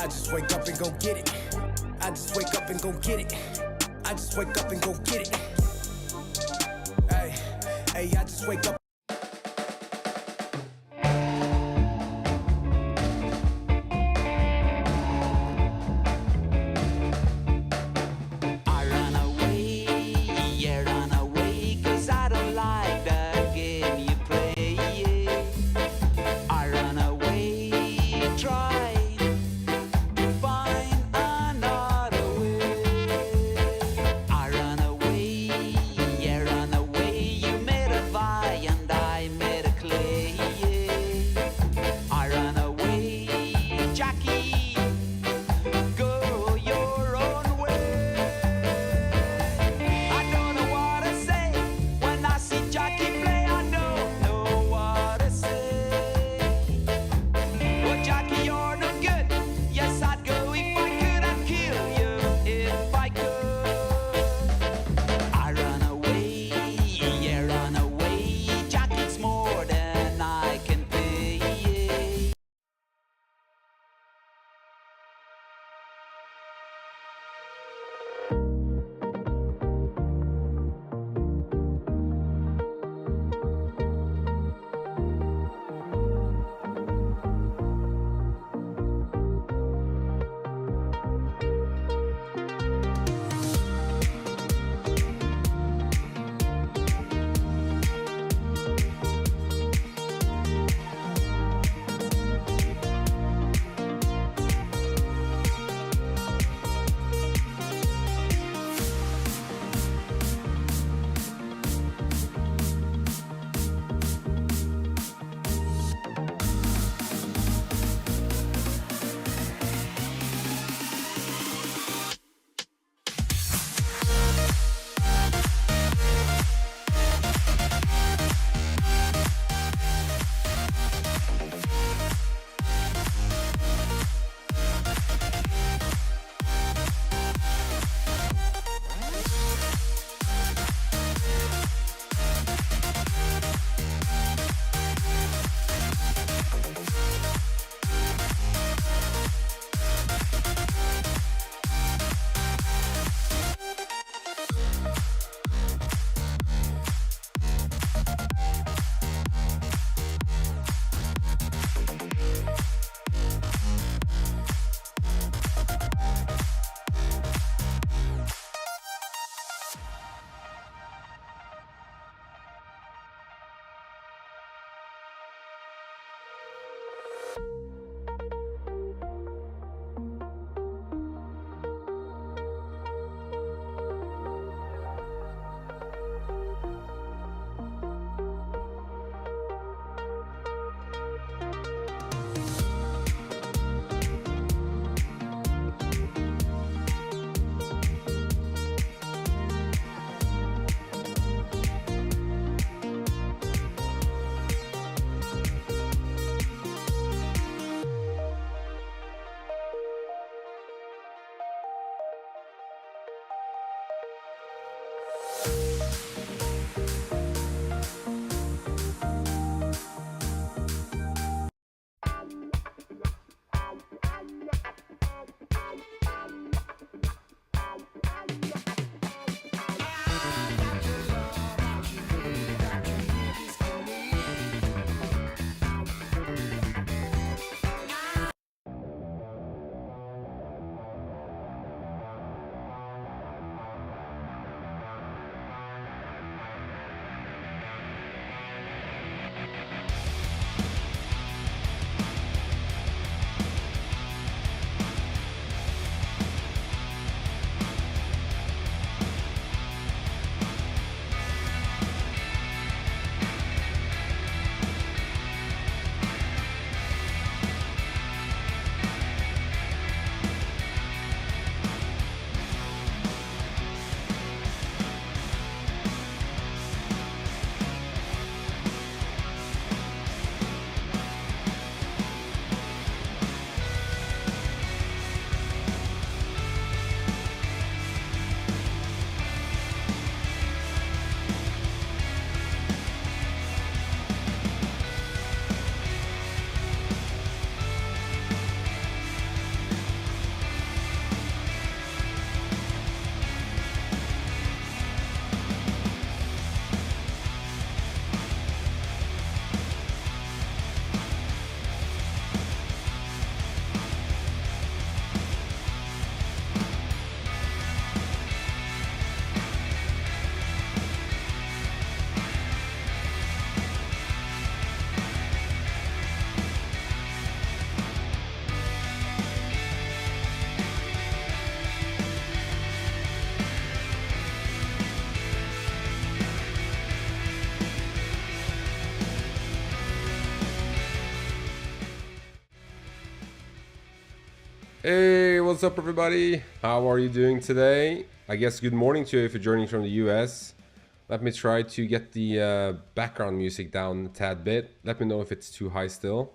I just wake up and go get it. I just wake up and go get it. I just wake up and go get it. Hey, hey, I just wake up. I run away, you made a vow. Hey, what's up, everybody? How are you doing today? I guess good morning to you if you're joining from the US. Let me try to get the background music down a tad bit. Let me know if it's too high still.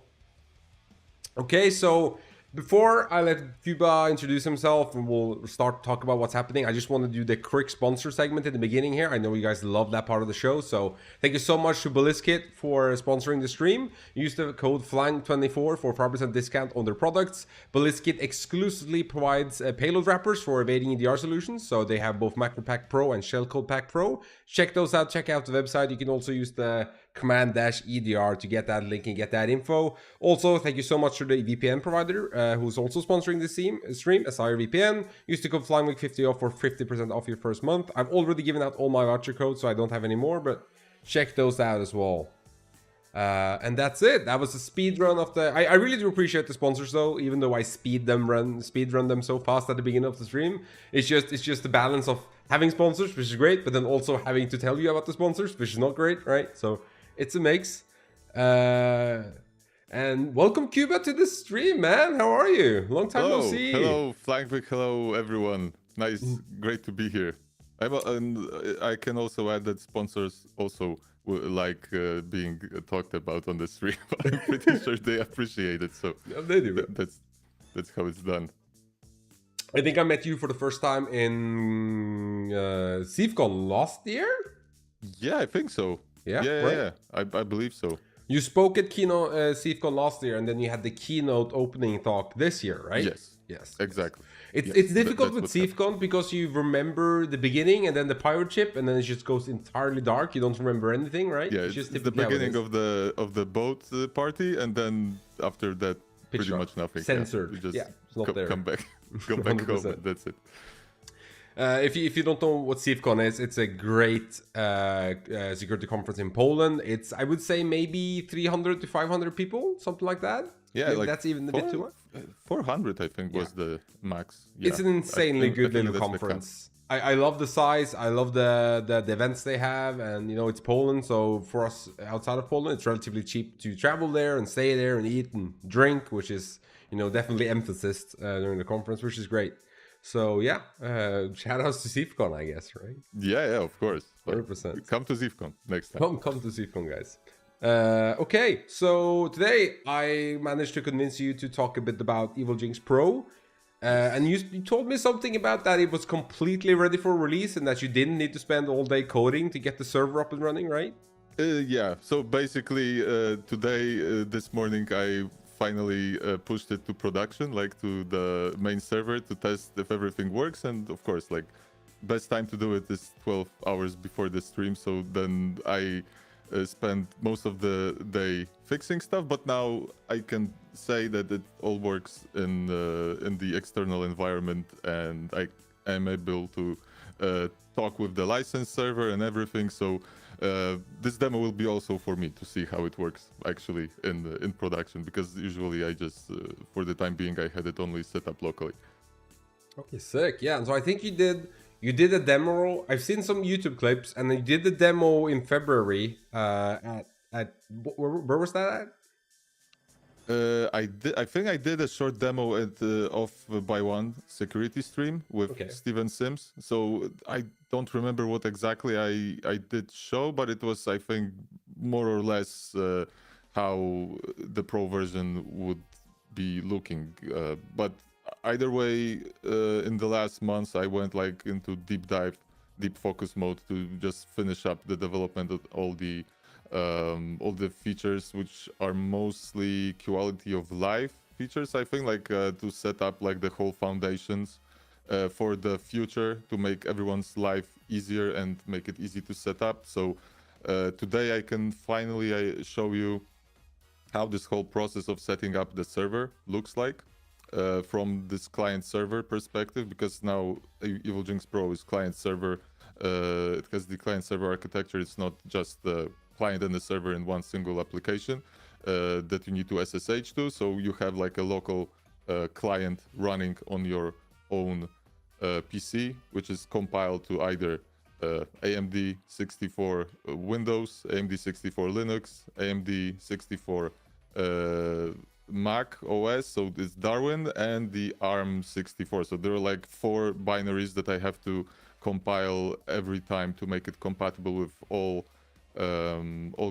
Okay, so before I let Kuba introduce himself and we'll start talk about what's happening, I just want to do the quick sponsor segment in the beginning here. I know you guys love that part of the show, so thank you so much to BallisKit for sponsoring the stream. Use the code FLANG24 for 5% discount on their products. BallisKit exclusively provides payload wrappers for evading EDR solutions, so they have both Macro Pack Pro and Shellcode Pack Pro. Check those out, check out the website. You can also use the command-EDR to get that link and get that info. Also, thank you so much to the VPN provider who's also sponsoring the stream, Asire VPN. Use the code FlyingWeek50 off for 50% off your first month. I've already given out all my voucher codes, so I don't have any more, but check those out as well. And that's it. That was a speed run of the. I really do appreciate the sponsors though, even though I speed run them so fast at the beginning of the stream. It's just the balance of having sponsors, which is great, but then also having to tell you about the sponsors, which is not great, right? So it's a mix. And welcome Kuba to the stream, man. How are you? Long time no see. Hello, Flyingwick. Hello, everyone. Nice, great to be here. And I can also add that sponsors also like being talked about on the stream. I'm pretty sure they appreciate it. So yeah, they do. That's how it's done. I think I met you for the first time in CIFCon last year. Yeah, I think so. Yeah, right? Yeah. I believe so. You spoke at keynote CIFCon last year, and then you had the keynote opening talk this year, right? Yes, exactly. It's difficult with CIFCon because you remember the beginning and then the pirate ship, and then it just goes entirely dark. You don't remember anything, right? Yeah, it's just the beginning of the boat party, and then after that, pretty much nothing. Censored. Yeah, just it's not there. Come back home. That's it. If you don't know what CIFCon is, it's a great security conference in Poland. It's, I would say, maybe 300 to 500 people, something like that. Yeah, like that's even a bit too much. 400, I think, was the max. Yeah, it's an insanely good little conference. I love the size. I love the events they have, and it's Poland. So for us outside of Poland, it's relatively cheap to travel there and stay there and eat and drink, which is definitely emphasized during the conference, which is great. So yeah, shout outs to CIFCon, I guess, right? Yeah, of course. 100%. Come to CIFCon next time. Come to CIFCon, guys. Okay, so today I managed to convince you to talk a bit about EvilGinx Pro. And you told me something about that it was completely ready for release and that you didn't need to spend all day coding to get the server up and running, right? Yeah, so basically today, this morning, I finally pushed it to production, like to the main server to test if everything works. And of course, like best time to do it is 12 hours before the stream. So then I spent most of the day fixing stuff, but now I can say that it all works in the external environment, and I am able to talk with the license server and everything. So this demo will be also for me to see how it works actually in production, because usually I just for the time being I had it only set up locally. Okay, sick. Yeah, and so I think you did a demo. I've seen some YouTube clips, and you did the demo in February at where was that at? I think I did a short demo at Off by One security stream with Steven Sims. So I don't remember what exactly I did show, but it was, I think, more or less how the pro version would be looking. But either way, in the last months, I went like into deep focus mode to just finish up the development of all the features, which are mostly quality of life features. I think, like to set up like the whole foundations for the future to make everyone's life easier and make it easy to set up. So today I can finally show you how this whole process of setting up the server looks like from this client server perspective, because now EvilGinx Pro is client server. It has the client server architecture. It's not just the client and the server in one single application that you need to SSH to. So you have like a local client running on your own PC, which is compiled to either AMD 64 Windows, AMD 64 Linux, AMD 64 Mac OS, so it's Darwin, and the ARM64. So there are like 4 binaries that I have to compile every time to make it compatible with all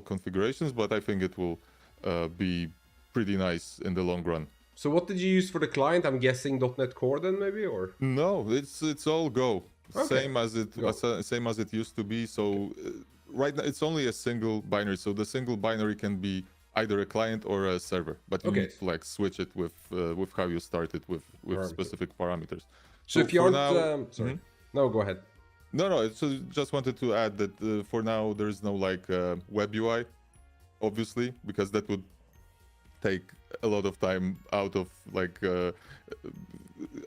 configurations. But I think it will be pretty nice in the long run. So what did you use for the client? I'm guessing .NET Core then, maybe, or? No, it's all Go. Okay. Same as it used to be. So right now it's only a single binary. So the single binary can be either a client or a server, but you Okay. need to like switch it with how you start it with Parameters. specific parameters. So if you for aren't, sorry, no, go ahead. No. So just wanted to add that for now there is no like web UI, obviously, because that would take a lot of time out of like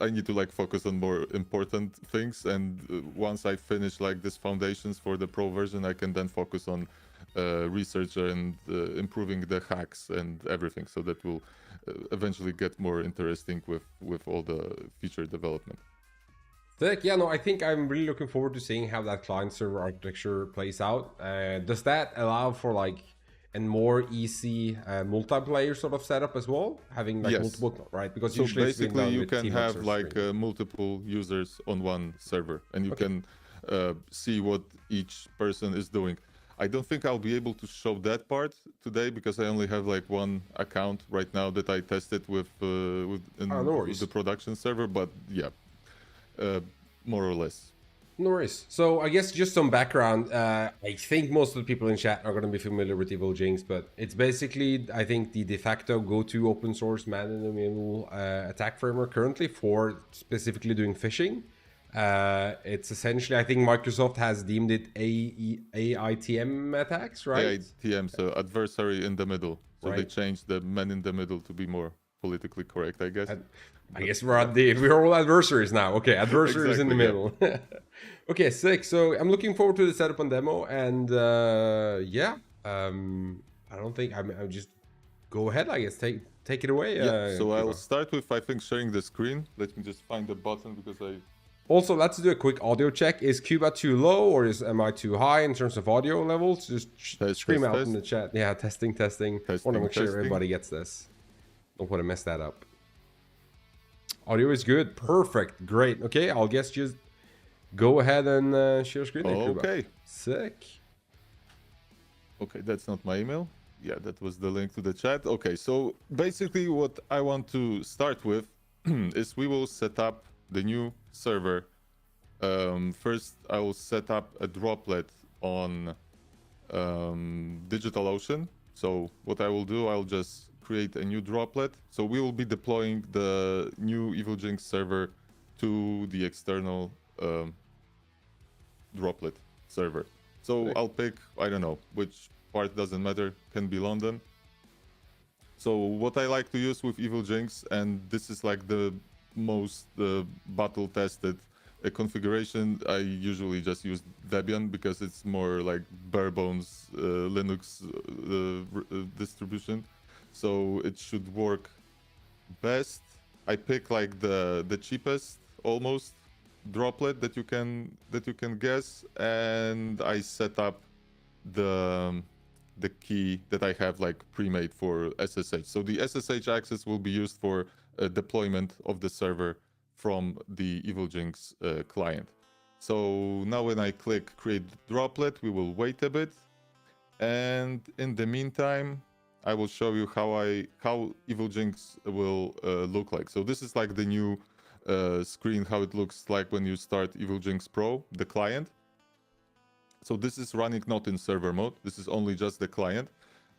I need to like focus on more important things, and once I finish like this foundations for the pro version, I can then focus on research and improving the hacks and everything, so that will eventually get more interesting with all the feature development. Sick. Yeah, no, I think I'm really looking forward to seeing how that client server architecture plays out. Does that allow for like a more easy multiplayer sort of setup as well? Having like Yes. multiple, right? Because So usually it's been basically done you with can team have access like screen. multiple users on one server, and you Okay. can see what each person is doing. I don't think I'll be able to show that part today because I only have like one account right now that I tested with no with worries. the production server, but yeah, more or less. No worries. So I guess just some background. I think most of the people in chat are going to be familiar with EvilGinx, but it's basically, I think, the de facto go-to open source man-in-the-middle attack framework currently for specifically doing phishing. It's essentially, I think Microsoft has deemed it AITM attacks, right? AITM, so adversary in the middle. So they Right. changed the man in the middle to be more politically correct, I guess. I guess we're all adversaries now. Okay, adversaries in the Exactly, middle. Okay, sick. So I'm looking forward to the setup and demo, and yeah, I don't think I'm just go ahead. I guess take it away. Yeah, so I'll Kuba. start with, I think, sharing the screen. Let me just find the button because I... Also, let's do a quick audio check. Is Cuba too low or am I too high in terms of audio levels? Just scream out in the chat. Yeah, testing. Want to make sure everybody gets this. Don't want to mess that up. Audio is good. Perfect. Great. Okay, I'll guess just go ahead and share screen. Okay. Sick. Okay, that's not my email. Yeah, that was the link to the chat. Okay, so basically what I want to start with is we will set up the new server. First, I will set up a droplet on DigitalOcean. So what I will do, I'll just create a new droplet. So we will be deploying the new EvilGinx server to the external droplet server. So Sick. I'll pick, I don't know, which part, doesn't matter, can be London. So what I like to use with EvilGinx, and this is like the most battle tested configuration, I usually just use Debian because it's more like bare bones Linux distribution. So it should work best. I pick like the cheapest almost droplet that you can guess, and I set up the key that I have like pre-made for SSH. So the SSH access will be used for deployment of the server from the EvilGinx client. So now when I click create droplet, we will wait a bit, and in the meantime I will show you how EvilGinx will look like. So this is like the new screen, how it looks like when you start EvilGinx Pro, the client. So this is running not in server mode, this is only just the client.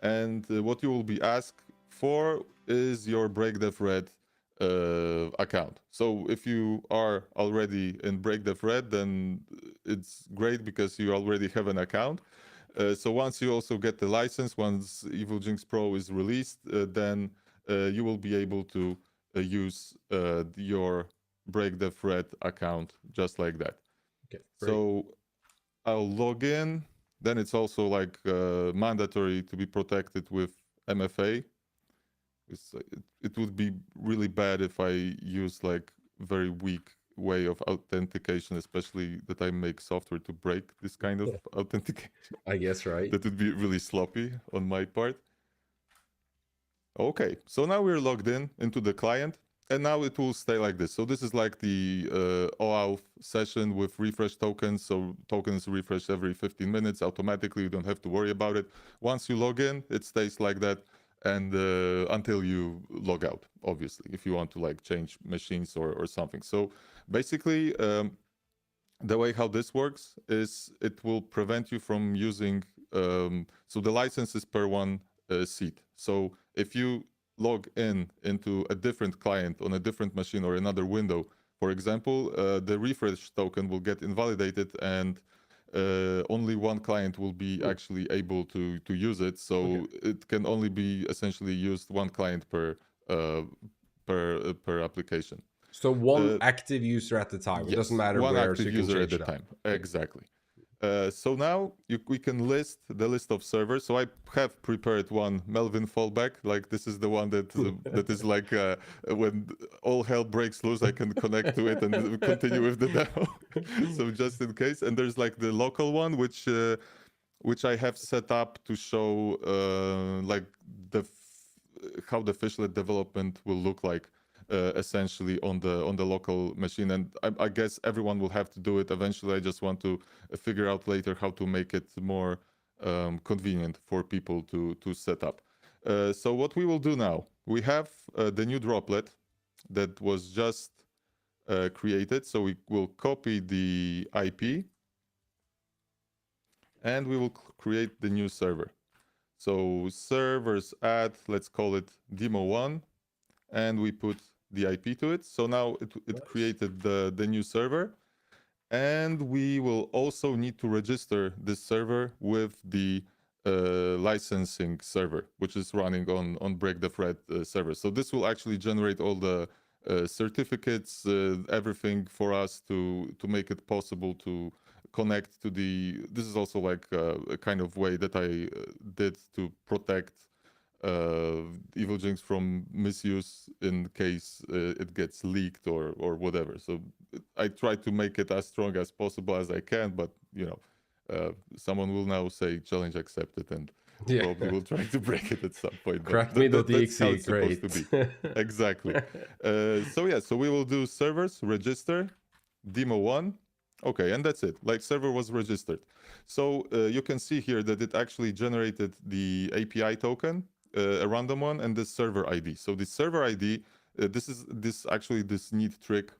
And what you will be asked for is your BreakDevRed account. So if you are already in BreakDevRed, then it's great because you already have an account. So once you also get the license, once EvilGinx Pro is released, then you will be able to use your BreakDevRed account just like that. Okay. Great. So I'll log in. Then it's also like mandatory to be protected with MFA. It would be really bad if I use like very weak way of authentication, especially that I make software to break this kind of authentication. I guess, right? That would be really sloppy on my part. Okay, so now we're logged in into the client, and now it will stay like this. So this is like the OAuth session with refresh tokens. So tokens refresh every 15 minutes automatically. You don't have to worry about it. Once you log in, it stays like that, and until you log out, obviously, if you want to like change machines or something. So basically, the way how this works is it will prevent you from using so the license is per one seat. So if you log in into a different client on a different machine or another window, for example, the refresh token will get invalidated, and only one client will be actually able to use it. So it can only be essentially used one client per per application. So one active user at the time. It doesn't Yes, matter one where, so active you can user at change a that. time. Exactly. So now we can list the list of servers. So I have prepared one Melvin fallback. Like this is the one that that is like when all hell breaks loose, I can connect to it and continue with the demo. So just in case. And there's like the local one, which I have set up to show like how the fishlet development will look like essentially on the local machine. And I guess everyone will have to do it eventually. I just want to figure out later how to make it more convenient for people to set up. So what we will do now, we have the new droplet that was just created. So we will copy the IP and we will create the new server. So servers add, let's call it demo1, and we put the IP to it. So now it created the new server, and we will also need to register this server with the licensing server, which is running on Break the Thread server. So this will actually generate all the certificates, everything for us to make it possible to connect to the. This is also like a kind of way that I did to protect EvilGinx from misuse in case it gets leaked or whatever. So I try to make it as strong as possible as I can, but you know, someone will now say challenge accepted, and probably will try to break it at some point. But that's how it's supposed to be. Exactly. So yeah, so we will do servers register demo1. Okay, and that's it. Like server was registered. So you can see here that it actually generated the API token, a random one, and the server ID. So the server ID, this is this neat trick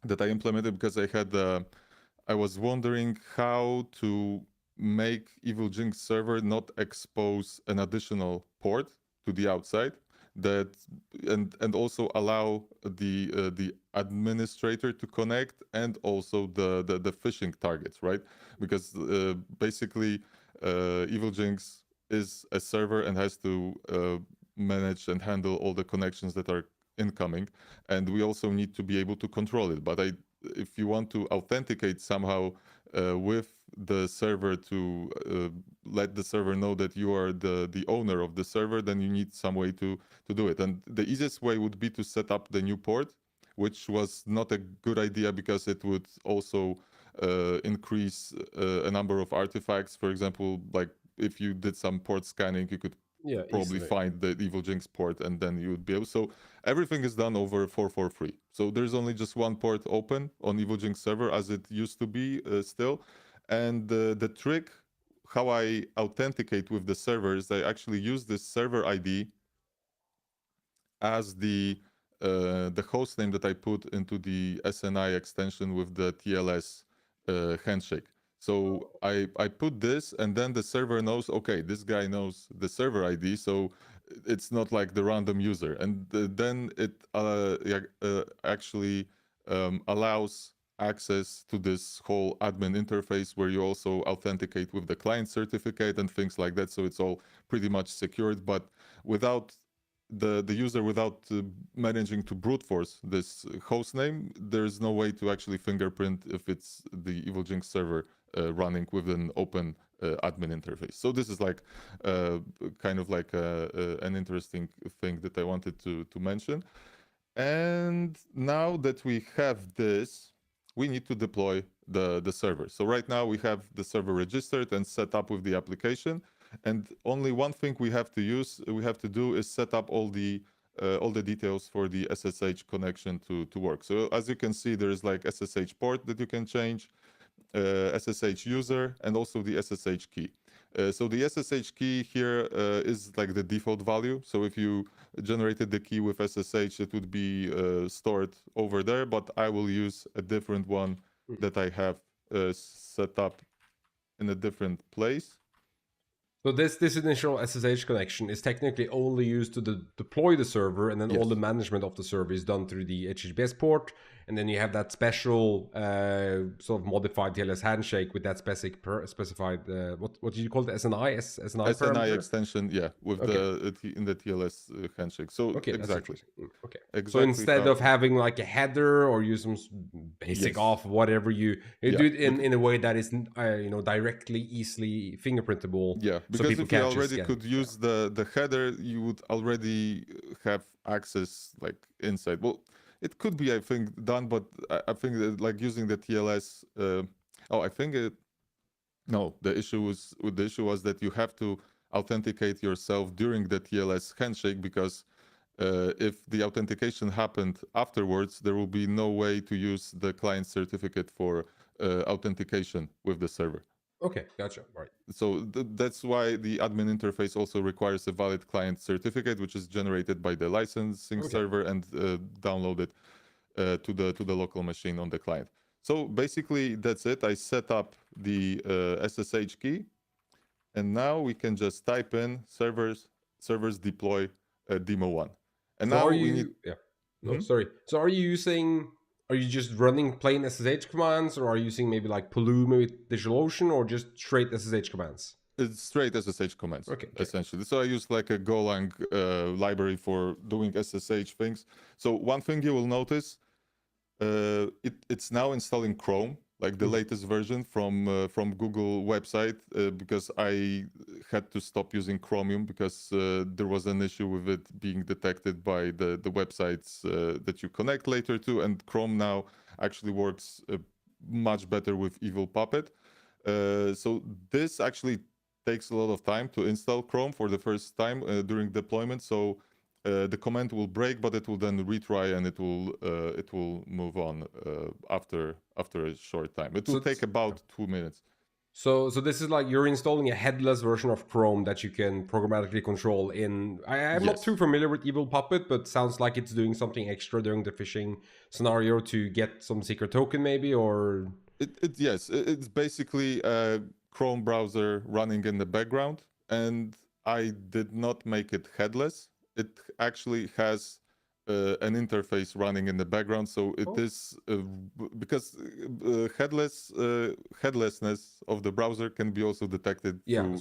that I implemented because I was wondering how to make EvilGinx server not expose an additional port to the outside, that and also allow the administrator to connect, and also the phishing targets, right? Because basically EvilGinx is a server and has to manage and handle all the connections that are incoming, and we also need to be able to control it. But if you want to authenticate somehow with the server to let the server know that you are the owner of the server, then you need some way to do it. And the easiest way would be to set up the new port, which was not a good idea because it would also increase a number of artifacts. For example, like if you did some port scanning, you could probably find the EvilGinx port, and then you would be able. So everything is done over 443. So there's only just one port open on EvilGinx server as it used to be still. And the trick how I authenticate with the server is I actually use this server ID as the host name that I put into the SNI extension with the TLS handshake. So I put this, and then the server knows, okay, this guy knows the server ID, so it's not like the random user. And then it actually allows access to this whole admin interface where you also authenticate with the client certificate and things like that. So it's all pretty much secured, but without the user, without managing to brute force this host name, there's no way to actually fingerprint if it's the EvilGinx server running with an open admin interface. So this is like kind of like an interesting thing that I wanted to mention. And now that we have this, we need to deploy the server. So right now we have the server registered and set up with the application. And only one thing we have to do is set up all the details for the SSH connection to work. So as you can see, there is like SSH port that you can change, SSH user, and also the SSH key. So the SSH key here is like the default value. So if you generated the key with SSH, it would be stored over there, but I will use a different one that I have set up in a different place. So this initial SSH connection is technically only used to deploy the server, and then all the management of the server is done through the HTTPS port. And then you have that special sort of modified TLS handshake with that specified what did you call it? SNI SNI extension, yeah, with in the TLS handshake. So exactly. Okay. So instead of having like a header or use some basic auth, whatever you do it in a way that is directly easily fingerprintable. Yeah, because if you already could use the header, you would already have access like inside. Well, it could be, I think, done, but I think that like using the TLS. The issue was that you have to authenticate yourself during the TLS handshake, because if the authentication happened afterwards, there will be no way to use the client certificate for authentication with the server. Okay, gotcha. Right. So that's why the admin interface also requires a valid client certificate, which is generated by the licensing server and downloaded to the local machine on the client. So basically, that's it. I set up the SSH key, and now we can just type in servers deploy demo 1. And so now we need. Yeah. No, sorry. So are you just running plain SSH commands, or are you using maybe like Pulumi with DigitalOcean, or just straight SSH commands? It's straight SSH commands, essentially. So I use like a Golang library for doing SSH things. So one thing you will notice, it's now installing Chrome, like the latest version from Google website, because I had to stop using Chromium because there was an issue with it being detected by the websites that you connect later to, and Chrome now actually works much better with Evil Puppet. So this actually takes a lot of time to install Chrome for the first time during deployment. So the command will break, but it will then retry, and it will move on after a short time. It will take about 2 minutes. So this is like you're installing a headless version of Chrome that you can programmatically control in. I'm not too familiar with Evil Puppet, but sounds like it's doing something extra during the phishing scenario to get some secret token, maybe, or. It's basically a Chrome browser running in the background, and I did not make it headless. It actually has an interface running in the background, so it is because headlessness of the browser can be also detected through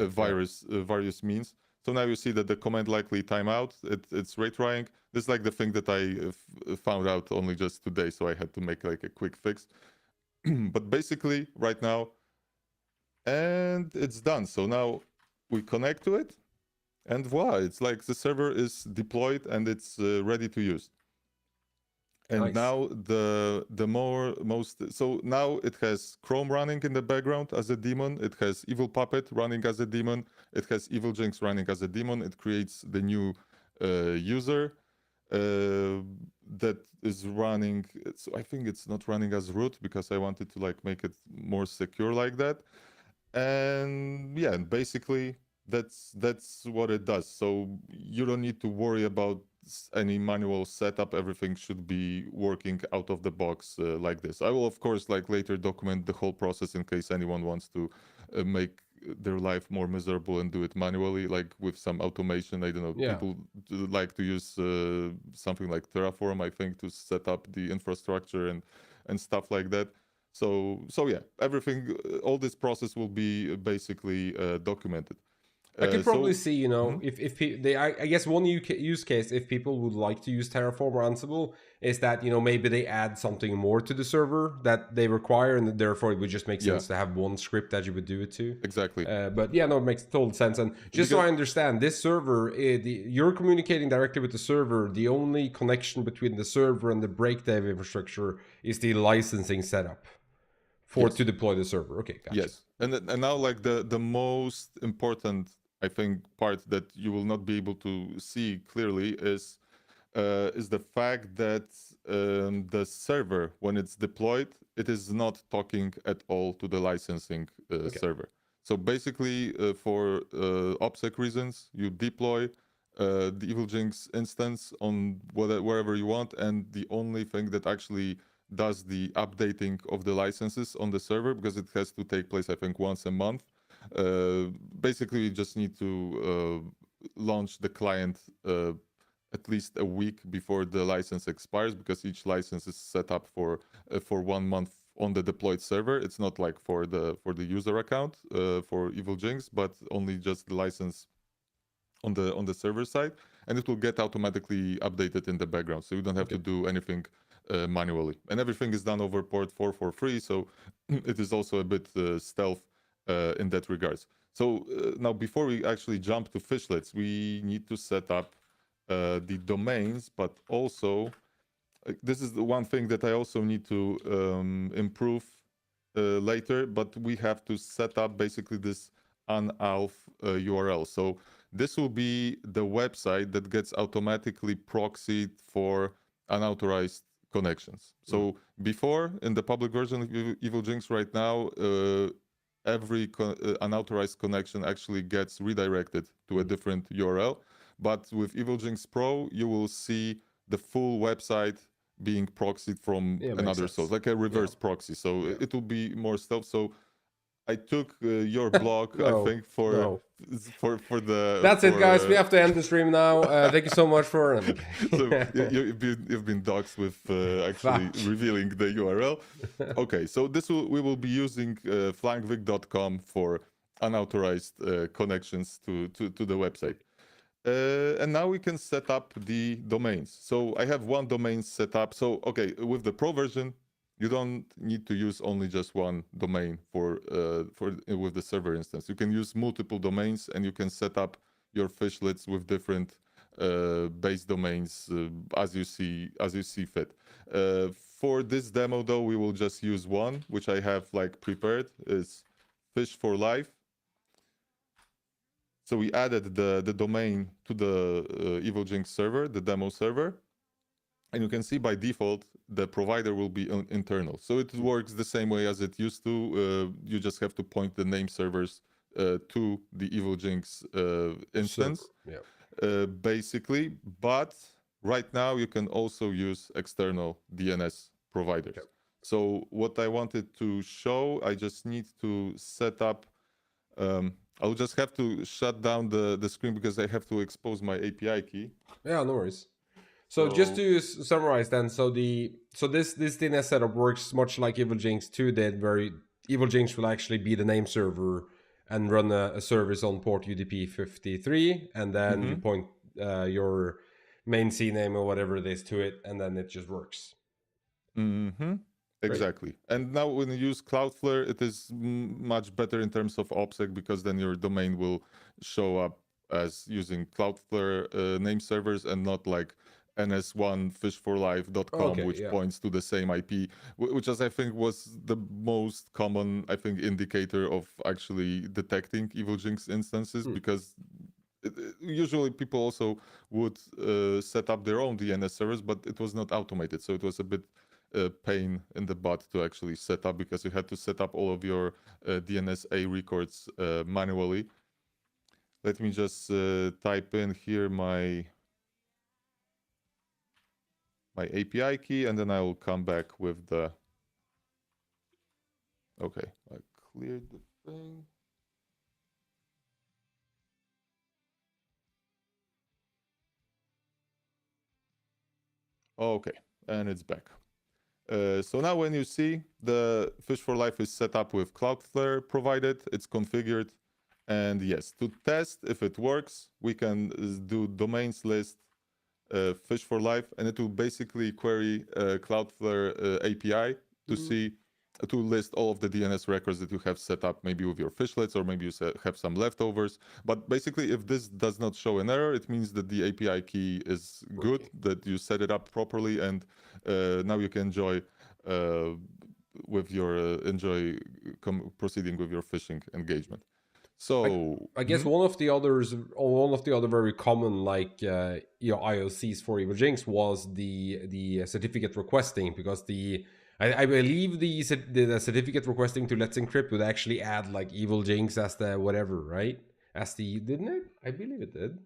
various means. So now you see that the command likely timeout. It's retrying. This is like the thing that I found out only just today, so I had to make like a quick fix. But basically, right now, and it's done. So now we connect to it. And voila, it's like the server is deployed and it's ready to use. And now so now it has Chrome running in the background as a daemon. It has Evil Puppet running as a daemon. It has EvilGinx running as a daemon. It creates the new user that is running. So I think it's not running as root because I wanted to like make it more secure like that. And yeah, basically that's what it does. So you don't need to worry about any manual setup. Everything should be working out of the box like this. I will of course like later document the whole process in case anyone wants to make their life more miserable and do it manually, like with some automation. I don't know, people like to use something like Terraform, I think, to set up the infrastructure and stuff like that. So yeah, everything, all this process will be basically documented. I could probably see, I guess one use case, if people would like to use Terraform or Ansible, is that, maybe they add something more to the server that they require, and therefore it would just make sense to have one script that you would do it to. Exactly. But yeah, no, it makes total sense. And just so I understand, this server, you're communicating directly with the server. The only connection between the server and the breakdev infrastructure is the licensing setup to deploy the server. Okay, gotcha. Yes, and now like the most important, I think, part that you will not be able to see clearly is the fact that the server, when it's deployed, it is not talking at all to the licensing server. So basically, for OPSEC reasons, you deploy the EvilGinx instance on wherever you want, and the only thing that actually does the updating of the licenses on the server, because it has to take place, I think, once a month. Basically, you just need to launch the client at least a week before the license expires, because each license is set up for 1 month on the deployed server. It's not like for the user account for EvilGinx, but only just the license on the server side, and it will get automatically updated in the background, so you don't have to do anything manually, and everything is done over port 443, so it is also a bit stealth in that regards. So now, before we actually jump to fishlets, we need to set up the domains, but also this is the one thing that I also need to improve later, but we have to set up basically this unalf URL. So this will be the website that gets automatically proxied for unauthorized connections. So before, in the public version of EvilGinx right now, every unauthorized connection actually gets redirected to a different URL. But with EvilGinx Pro, you will see the full website being proxied from another source, like a reverse proxy. So it will be more stealth. So I took your blog, I think, for the. That's it, guys. We have to end the stream now. Thank you so much for. So you've been doxxed with actually revealing the URL. Okay, so we will be using flyingvic.com for unauthorized connections to the website. And now we can set up the domains. So I have one domain set up. So okay, with the Pro version, you don't need to use only just one domain with the server instance. You can use multiple domains, and you can set up your fishlets with different base domains as you see fit. For this demo, though, we will just use one, which I have like prepared, is Fish for Life. So we added the domain to the EvilGinx server, the demo server. And you can see by default, the provider will be internal. So it works the same way as it used to. You just have to point the name servers to the EvilGinx instance, basically. But right now, you can also use external DNS providers. So what I wanted to show, I just need to set up... I'll just have to shut down the screen because I have to expose my API key. Yeah, no worries. So just to summarize then, so this DNS setup works much like EvilGinx 2 did, where EvilGinx will actually be the name server and run a service on port UDP 53, and then you point your main CNAME or whatever it is to it, and then it just works. Exactly. And now when you use Cloudflare, it is much better in terms of OPSEC, because then your domain will show up as using Cloudflare name servers and not like ns1fishforlife.com, which points to the same IP, which I think was the most common, I think, indicator of actually detecting EvilGinx instances, because usually people also would set up their own DNS servers, but it was not automated. So it was a bit pain in the butt to actually set up, because you had to set up all of your DNSA records manually. Let me just type in here my API key, and then I will come back with the... Okay, I cleared the thing. Okay, and it's back. So now when you see the Fish for Life is set up with Cloudflare provided, it's configured. And yes, to test if it works, we can do domains list Fish for Life, and it will basically query Cloudflare API to list all of the DNS records that you have set up, maybe with your fishlets, or maybe you have some leftovers. But basically, if this does not show an error, it means that the API key is good, that you set it up properly, and now you can enjoy with your proceeding with your phishing engagement. So I guess one of the other very common IOCs for EvilGinx was the certificate requesting, because I believe the certificate requesting to Let's Encrypt would actually add like EvilGinx as the whatever, right? Didn't it? I believe it did.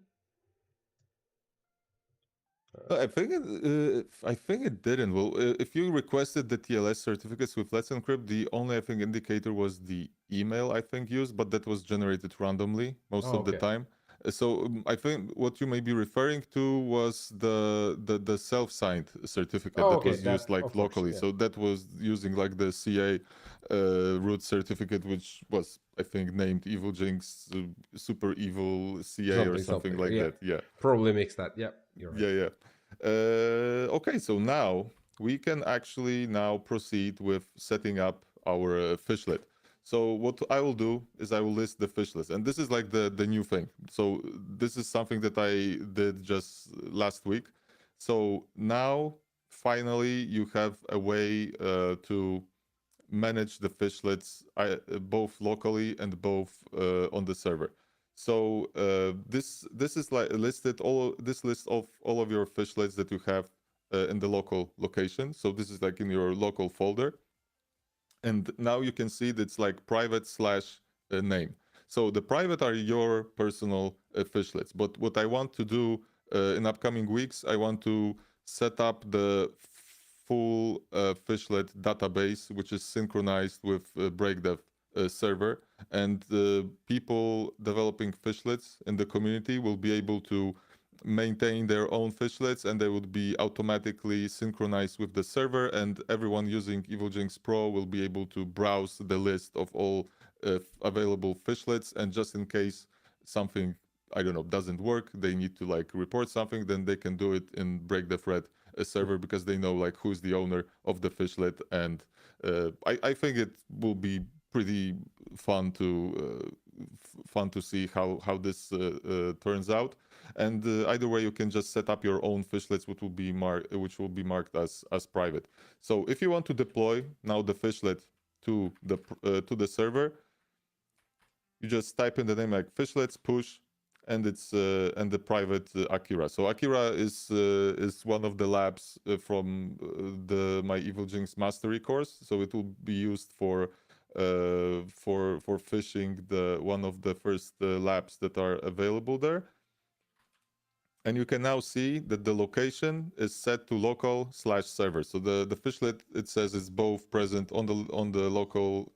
I think it didn't. Well, if you requested the TLS certificates with Let's Encrypt, the only I think indicator was the email I think used, but that was generated randomly most of the time. So I think what you may be referring to was the self-signed certificate that was used like locally. So that was using like the CA root certificate, which was I think named EvilGinx Super Evil CA or something like that. Yeah, probably makes that. Yeah, you're right. Yeah. Okay, so now we can actually now proceed with setting up our fishlet. So what I will do is I will list the fishlets, and this is like the new thing. So this is something that I did just last week. So now finally you have a way to manage the fishlets both locally and both on the server. So this is like listed this list of all of your fishlets that you have in the local location. So this is like in your local folder, and now you can see that it's like private / name. So the private are your personal fishlets. But what I want to do in upcoming weeks, I want to set up the full fishlet database, which is synchronized with Breakdev server, and people developing fishlets in the community will be able to maintain their own fishlets, and they would be automatically synchronized with the server, and everyone using EvilGinx Pro will be able to browse the list of all available fishlets, and just in case something, I don't know, doesn't work, they need to like report something, then they can do it in Breakdev server, because they know like who's the owner of the fishlet. And I think it will be pretty fun to see how this turns out. And either way, you can just set up your own fishlets, which will be marked as private. So if you want to deploy now the fishlet to the server, you just type in the name like fishlets push, and it's and the private Akira. So Akira is one of the labs from my EvilGinx mastery course. So it will be used for phishing one of the first labs that are available there. And you can now see that the location is set to local / server. So the fishlet, it says, is both present on the local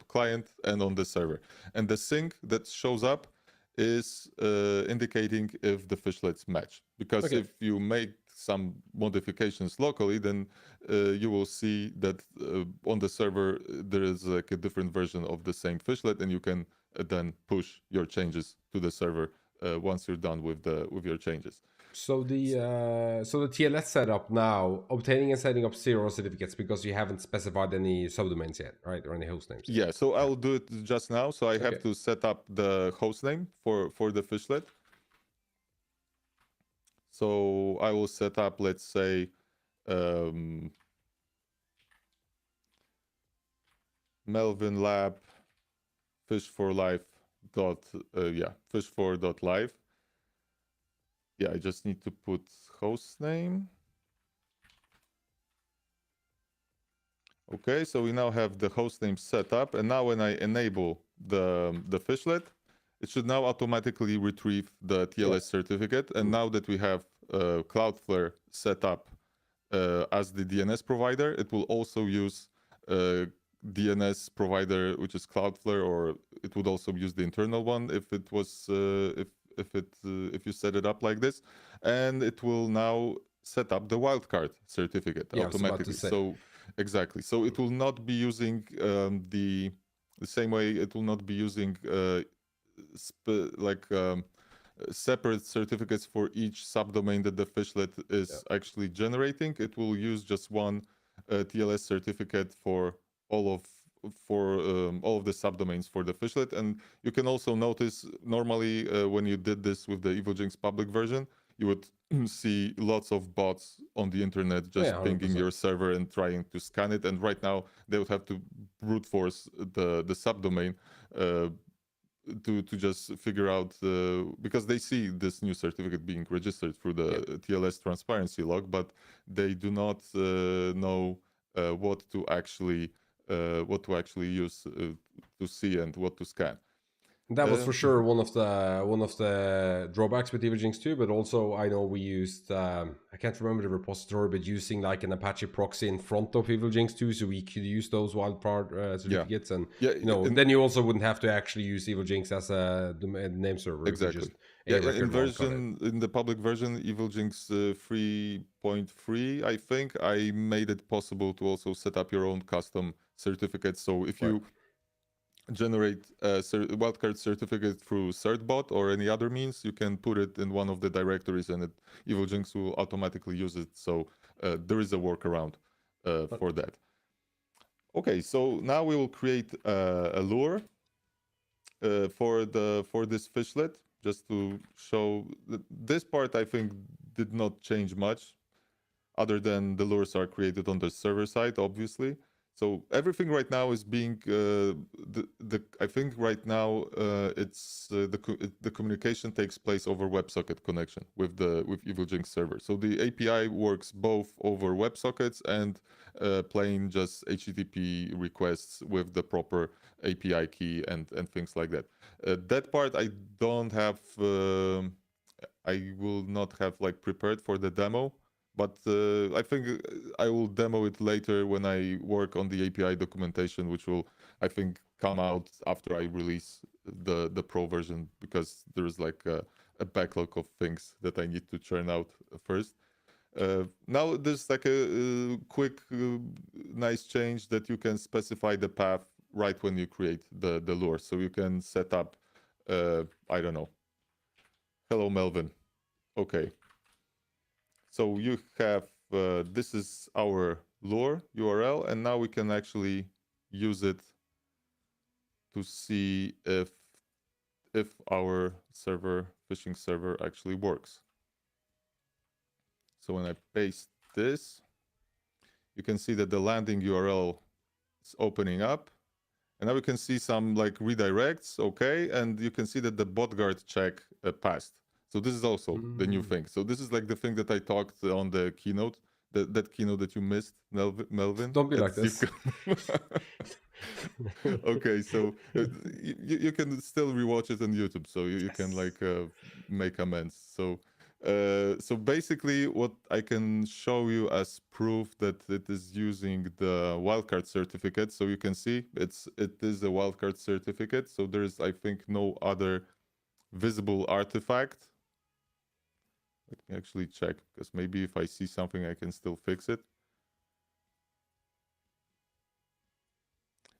client and on the server. And the sync that shows up is indicating if the fishlets match. Because if you make some modifications locally, then you will see that on the server there is like a different version of the same fishlet, and you can then push your changes to the server once you're done with your changes. So the TLS setup now, obtaining and setting up 0 certificates, because you haven't specified any subdomains yet, right, or any host names yet. Yeah, so I'll do it just now. So I have to set up the host name for the fishlet. So I will set up, let's say, Melvin Lab fish4life fish4.life. Yeah, I just need to put host name. Okay, so we now have the host name set up, and now when I enable the fishlet, it should now automatically retrieve the TLS certificate. And now that we have Cloudflare set up as the DNS provider, it will also use DNS provider, which is Cloudflare, or it would also use the internal one if it was if you set it up like this, and it will now set up the wildcard certificate automatically. So exactly. So it will not be using the same way. It will not be using separate certificates for each subdomain that the fishlet is actually generating. It will use just one TLS certificate for all of the subdomains for the fishlet. And you can also notice normally when you did this with the EvilGinx public version, you would see lots of bots on the internet just Yeah, pinging 100%. your server and trying to scan it. And right now they would have to brute force the subdomain to just figure out because they see this new certificate being registered through the TLS transparency log, but they do not know what to actually use to see and what to scan. That was for sure one of the drawbacks with EvilGinx too. But also, I know we used I can't remember the repository, but using like an Apache proxy in front of EvilGinx too, so we could use those wildcard certificates, and then you also wouldn't have to actually use EvilGinx as a name server. Exactly. If you just in the public version, EvilGinx 3.3, I think I made it possible to also set up your own custom certificates. So if you generate a wildcard certificate through certbot or any other means, you can put it in one of the directories and EvilGinx will automatically use it. So there is a workaround for that. Okay, so now we will create a lure for this fishlet, just to show this part. I think did not change much other than the lures are created on the server side, obviously. So everything right now is being I think right now it's the communication takes place over WebSocket connection with EvilGinx server. So the API works both over WebSockets and plain just HTTP requests with the proper API key and things like that. That part I don't have. I will not have like prepared for the demo. But I think I will demo it later when I work on the API documentation, which will, I think, come out after I release the pro version, because there's like a backlog of things that I need to churn out first. Now there's like a quick, nice change that you can specify the path right when you create the lure. So you can set up, I don't know, hello Melvin. Okay. So you have, this is our lure URL, and now we can actually use it to see if our phishing server actually works. So when I paste this, you can see that the landing URL is opening up, and now we can see some like redirects, okay, and you can see that the Bodard check passed. So this is also the new thing. So this is like the thing that I talked on the keynote, that keynote that you missed, Melvin. Don't be like this. Okay, so you can still rewatch it on YouTube, so you can like make amends. So so basically what I can show you as proof that it is using the wildcard certificate. So you can see it is a wildcard certificate. So there is, I think, no other visible artifact. Let me actually check, because maybe if I see something, I can still fix it.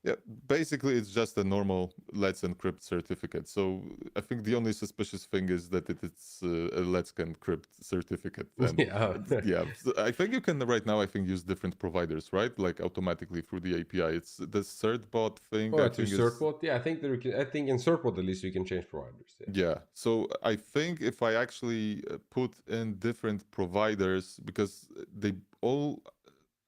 Yeah, basically it's just a normal Let's Encrypt certificate. So I think the only suspicious thing is that it's a Let's Encrypt certificate. And yeah, so I think you can right now, I think, use different providers, right? Like automatically through the API. It's the certbot thing. I think certbot. Yeah, I think I think in certbot at least you can change providers. Yeah. So I think if I actually put in different providers, because they all,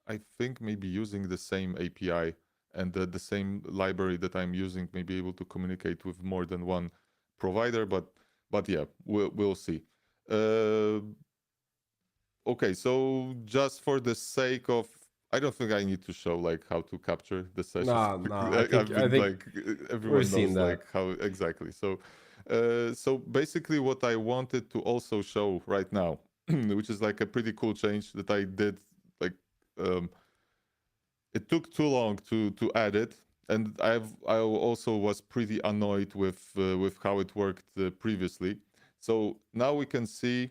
I think, maybe using the same API and the same library that I'm using, may be able to communicate with more than one provider, but yeah, we'll see. Okay, so just for the sake of, I don't think I need to show like how to capture the session. No, I think like everyone knows like how exactly. So so basically what I wanted to also show right now, which is like a pretty cool change that I did, like it took too long to add it, and I also was pretty annoyed with how it worked previously. So now we can see,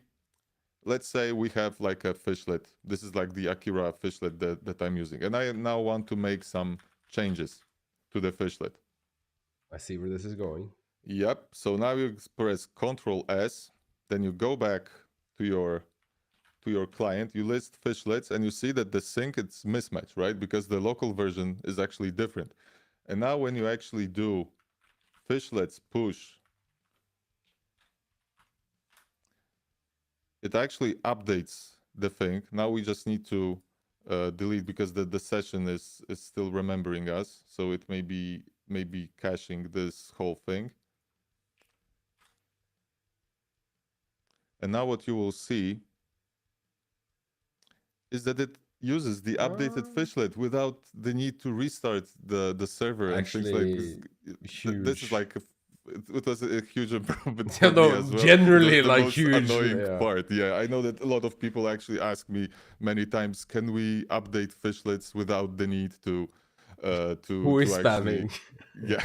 let's say we have like a fishlet. This is like the Akira fishlet that I'm using, and I now want to make some changes to the fishlet. I see where this is going. Yep. So now you press Ctrl S, then you go back to your client, you list fishlets, and you see that the sync, it's mismatch, right? Because the local version is actually different. And now when you actually do fishlets push, it actually updates the thing. Now we just need to delete because the session is still remembering us, so it may be caching this whole thing. And now what you will see is that it uses the updated fishlet without the need to restart the server and things like this. Huge. This is like it was a huge improvement Yeah, for no, me as well. generally, It was the like, most huge, annoying yeah. part. Yeah, I know that a lot of people actually ask me many times, can we update fishlets without the need to Who is actually spamming? yeah.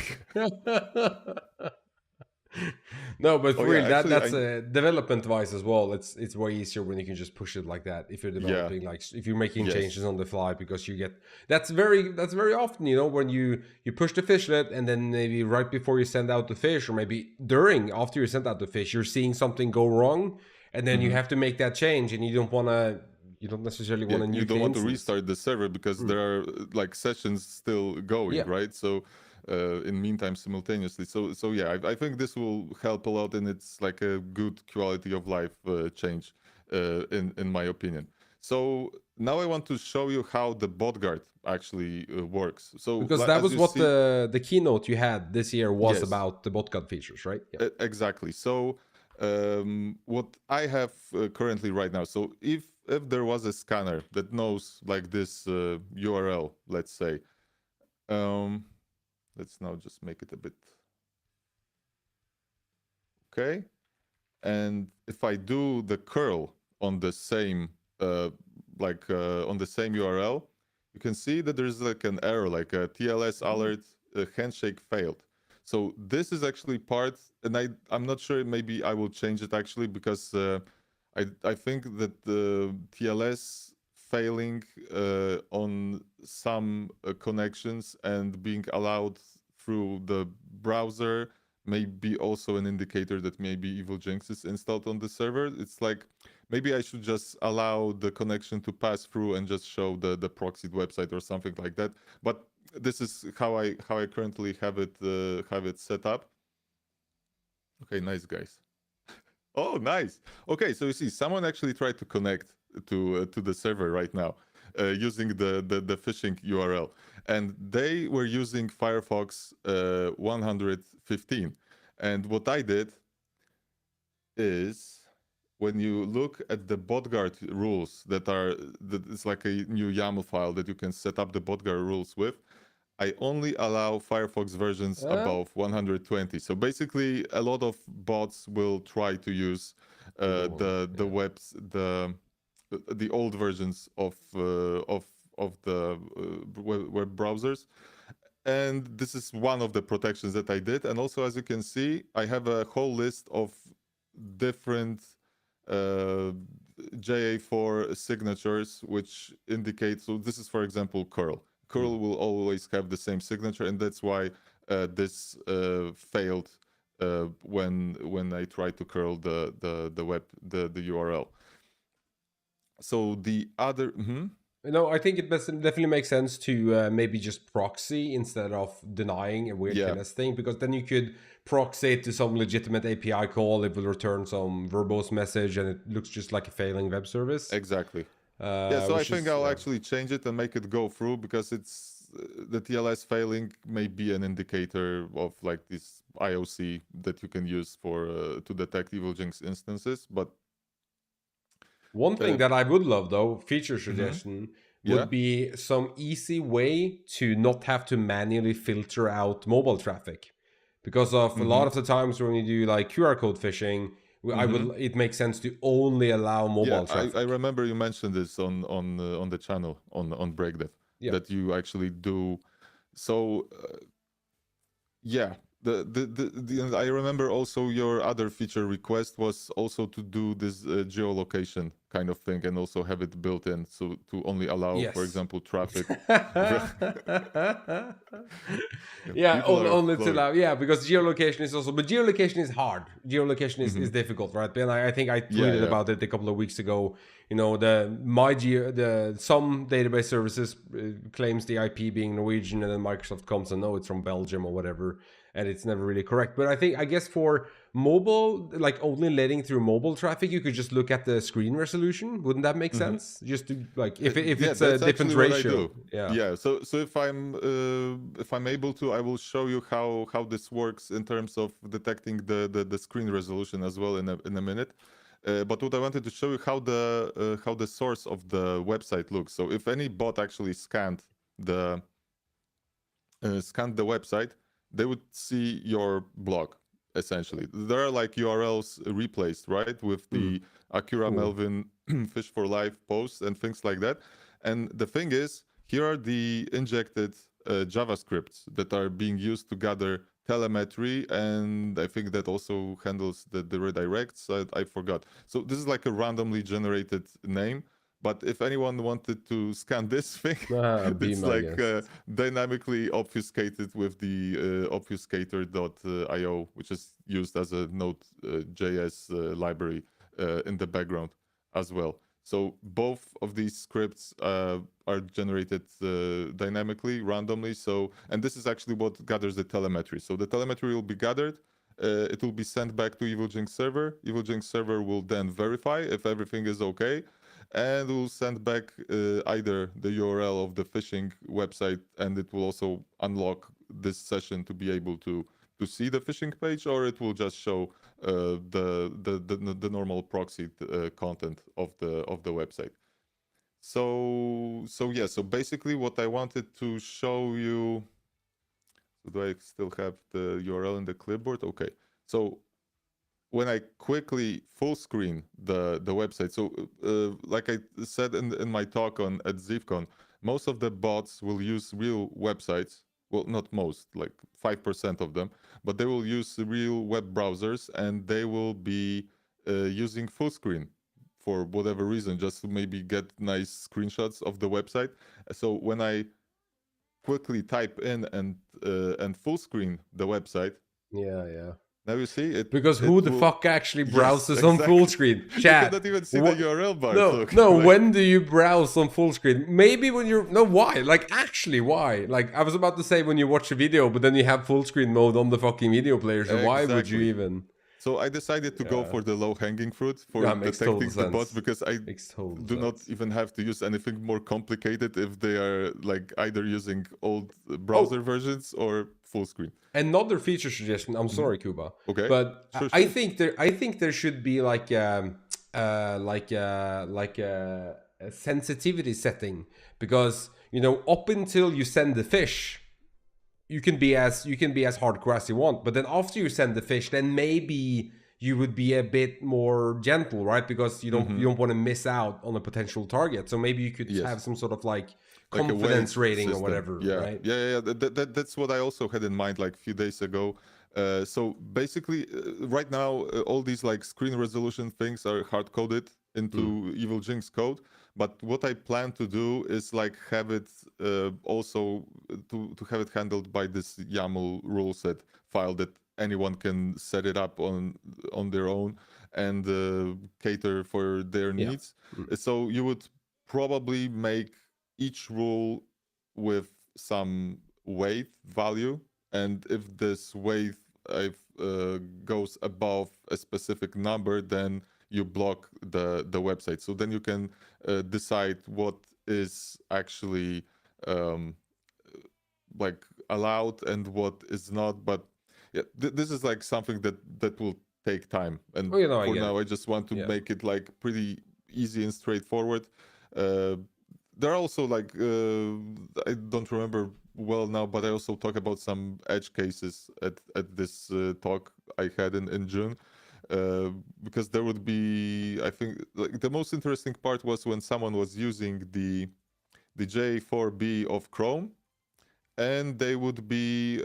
No, but for Oh real, yeah, actually that's development wise as well. It's way easier when you can just push it like that. If you're developing, like if you're making changes Yes. on the fly, because you get that's very often, you know, when you push the fishlet and then maybe right before you send out the fish, or maybe during after you send out the fish, you're seeing something go wrong, and then you have to make that change, and you don't necessarily want to You nuke don't the want to instance. restart the server because there are like sessions still going, Yeah. right? So in meantime simultaneously. So yeah, I think this will help a lot, and it's like a good quality of life change in my opinion. So now I want to show you how the Bodard actually works. So Because that as was you what see, the keynote you had this year was yes, about, the botgun features, right? Yeah. exactly. So what I have currently right now, so if there was a scanner that knows like this URL, let's say, um, let's now just make it a bit okay. And if I do the curl on the same on the same URL, you can see that there's like an error, like a TLS alert, handshake failed. So this is actually part, and I'm not sure. Maybe I will change it actually because I think that the TLS failing on some connections and being allowed through the browser may be also an indicator that maybe EvilGinx is installed on the server. It's like maybe I should just allow the connection to pass through and just show the proxied website or something like that. But this is how I currently have it set up. Okay, nice guys. Oh, nice. Okay, so you see, someone actually tried to connect to the server right now using the phishing URL, and they were using Firefox 115. And what I did is, when you look at the Bodard rules that it's like a new YAML file that you can set up the Bodard rules with, I only allow Firefox versions above 120. So basically, a lot of bots will try to use the old versions of the web browsers. And this is one of the protections that I did. And also, as you can see, I have a whole list of different JA4 signatures, which indicate, so this is, for example, curl. Curl will always have the same signature, and that's why this failed when I tried to curl the URL. So the other No, I think it definitely makes sense to maybe just proxy instead of denying a weird TLS thing, because then you could proxy it to some legitimate API call. It will return some verbose message, and it looks just like a failing web service. Exactly. Yeah, so I think I'll actually change it and make it go through, because it's the TLS failing may be an indicator of like this IOC that you can use for to detect EvilGinx instances. But one thing that I would love, though, feature suggestion, would be some easy way to not have to manually filter out mobile traffic, because of a lot of the times when you do like QR code phishing, it makes sense to only allow mobile traffic. I remember you mentioned this on the channel on BreakDev that you actually do. So I remember also your other feature request was also to do this geolocation kind of thing, and also have it built in, so to only allow, for example, traffic. Only to allow, because geolocation is also, but geolocation is hard. Geolocation is difficult, right? And I think I tweeted about it a couple of weeks ago. You know, some database services claims the IP being Norwegian, and then Microsoft comes and no, it's from Belgium or whatever, and it's never really correct. But I guess for mobile, like only letting through mobile traffic, you could just look at the screen resolution. Wouldn't that make sense? Just to like if Yeah, it's a that's different actually what I ratio. do. Yeah. Yeah. So if I'm able to, I will show you how this works in terms of detecting the screen resolution as well in a minute. But what I wanted to show you how the source of the website looks. So if any bot actually scanned the website, they would see your blog. Essentially, there are like URLs replaced, right, with the Akira Cool. Melvin Fish for Life posts and things like that. And the thing is, here are the injected JavaScripts that are being used to gather telemetry, and I think that also handles the redirects. I forgot. So this is like a randomly generated name. But if anyone wanted to scan this thing, Be it's my like guest. dynamically obfuscated with the obfuscator.io, which is used as a Node.js library in the background as well. So both of these scripts are generated dynamically, randomly. So, and this is actually what gathers the telemetry. So the telemetry will be gathered. It will be sent back to EvilGinx server. EvilGinx server will then verify if everything is okay, and will send back either the URL of the phishing website, and it will also unlock this session to be able to see the phishing page, or it will just show the normal proxy content of the website. So yeah. So basically, what I wanted to show you. So do I still have the URL in the clipboard? Okay. So when I quickly full screen the website, so like I said in my talk at ZivCon, most of the bots will use real websites. Well, not most, like 5% of them, but they will use real web browsers, and they will be using full screen for whatever reason, just to maybe get nice screenshots of the website. So when I quickly type in and full screen the website, Yeah. now you see it. Because who the fuck actually Yes, browses on full exactly. screen? You Chat. cannot even see the URL bars. No, Look. no. Like, When do you browse on full screen? Maybe when you're no. Why? Like actually, why? Like I was about to say when you watch a video, but then you have full screen mode on the fucking video player. So why would you exactly. even? So I decided to go for the low-hanging fruit for Yeah, makes total detecting the bots, sense. because I Makes total do not sense. even have to use anything more complicated if they are like either using old browser versions or full screen. Another feature suggestion. I'm sorry, Kuba, Okay. but Sure, I sure. think there should be like a sensitivity setting, because you know up until you send the fish, you can be as hardcore as you want, but then after you send the fish, then maybe you would be a bit more gentle, right? Because you don't want to miss out on a potential target. So maybe you could Yes. have some sort of like Like a confidence weight rating or system. whatever, right? Yeah. That's what I also had in mind like a few days ago. So basically, right now, all these like screen resolution things are hard coded into EvilGinx code. But what I plan to do is like have it also to have it handled by this YAML rule set file that anyone can set it up on their own and cater for their needs. So you would probably make each rule with some weight value, and if this weight goes above a specific number, then you block the website. So then you can decide what is actually like allowed and what is not. But yeah, this is like something that will take time, and Oh, you know, I for get now it. I just want to Yeah. make it like pretty easy and straightforward. There are also like I don't remember well now, but I also talk about some edge cases at this talk I had in June, because there would be, I think, like the most interesting part was when someone was using the J4B of Chrome, and they would be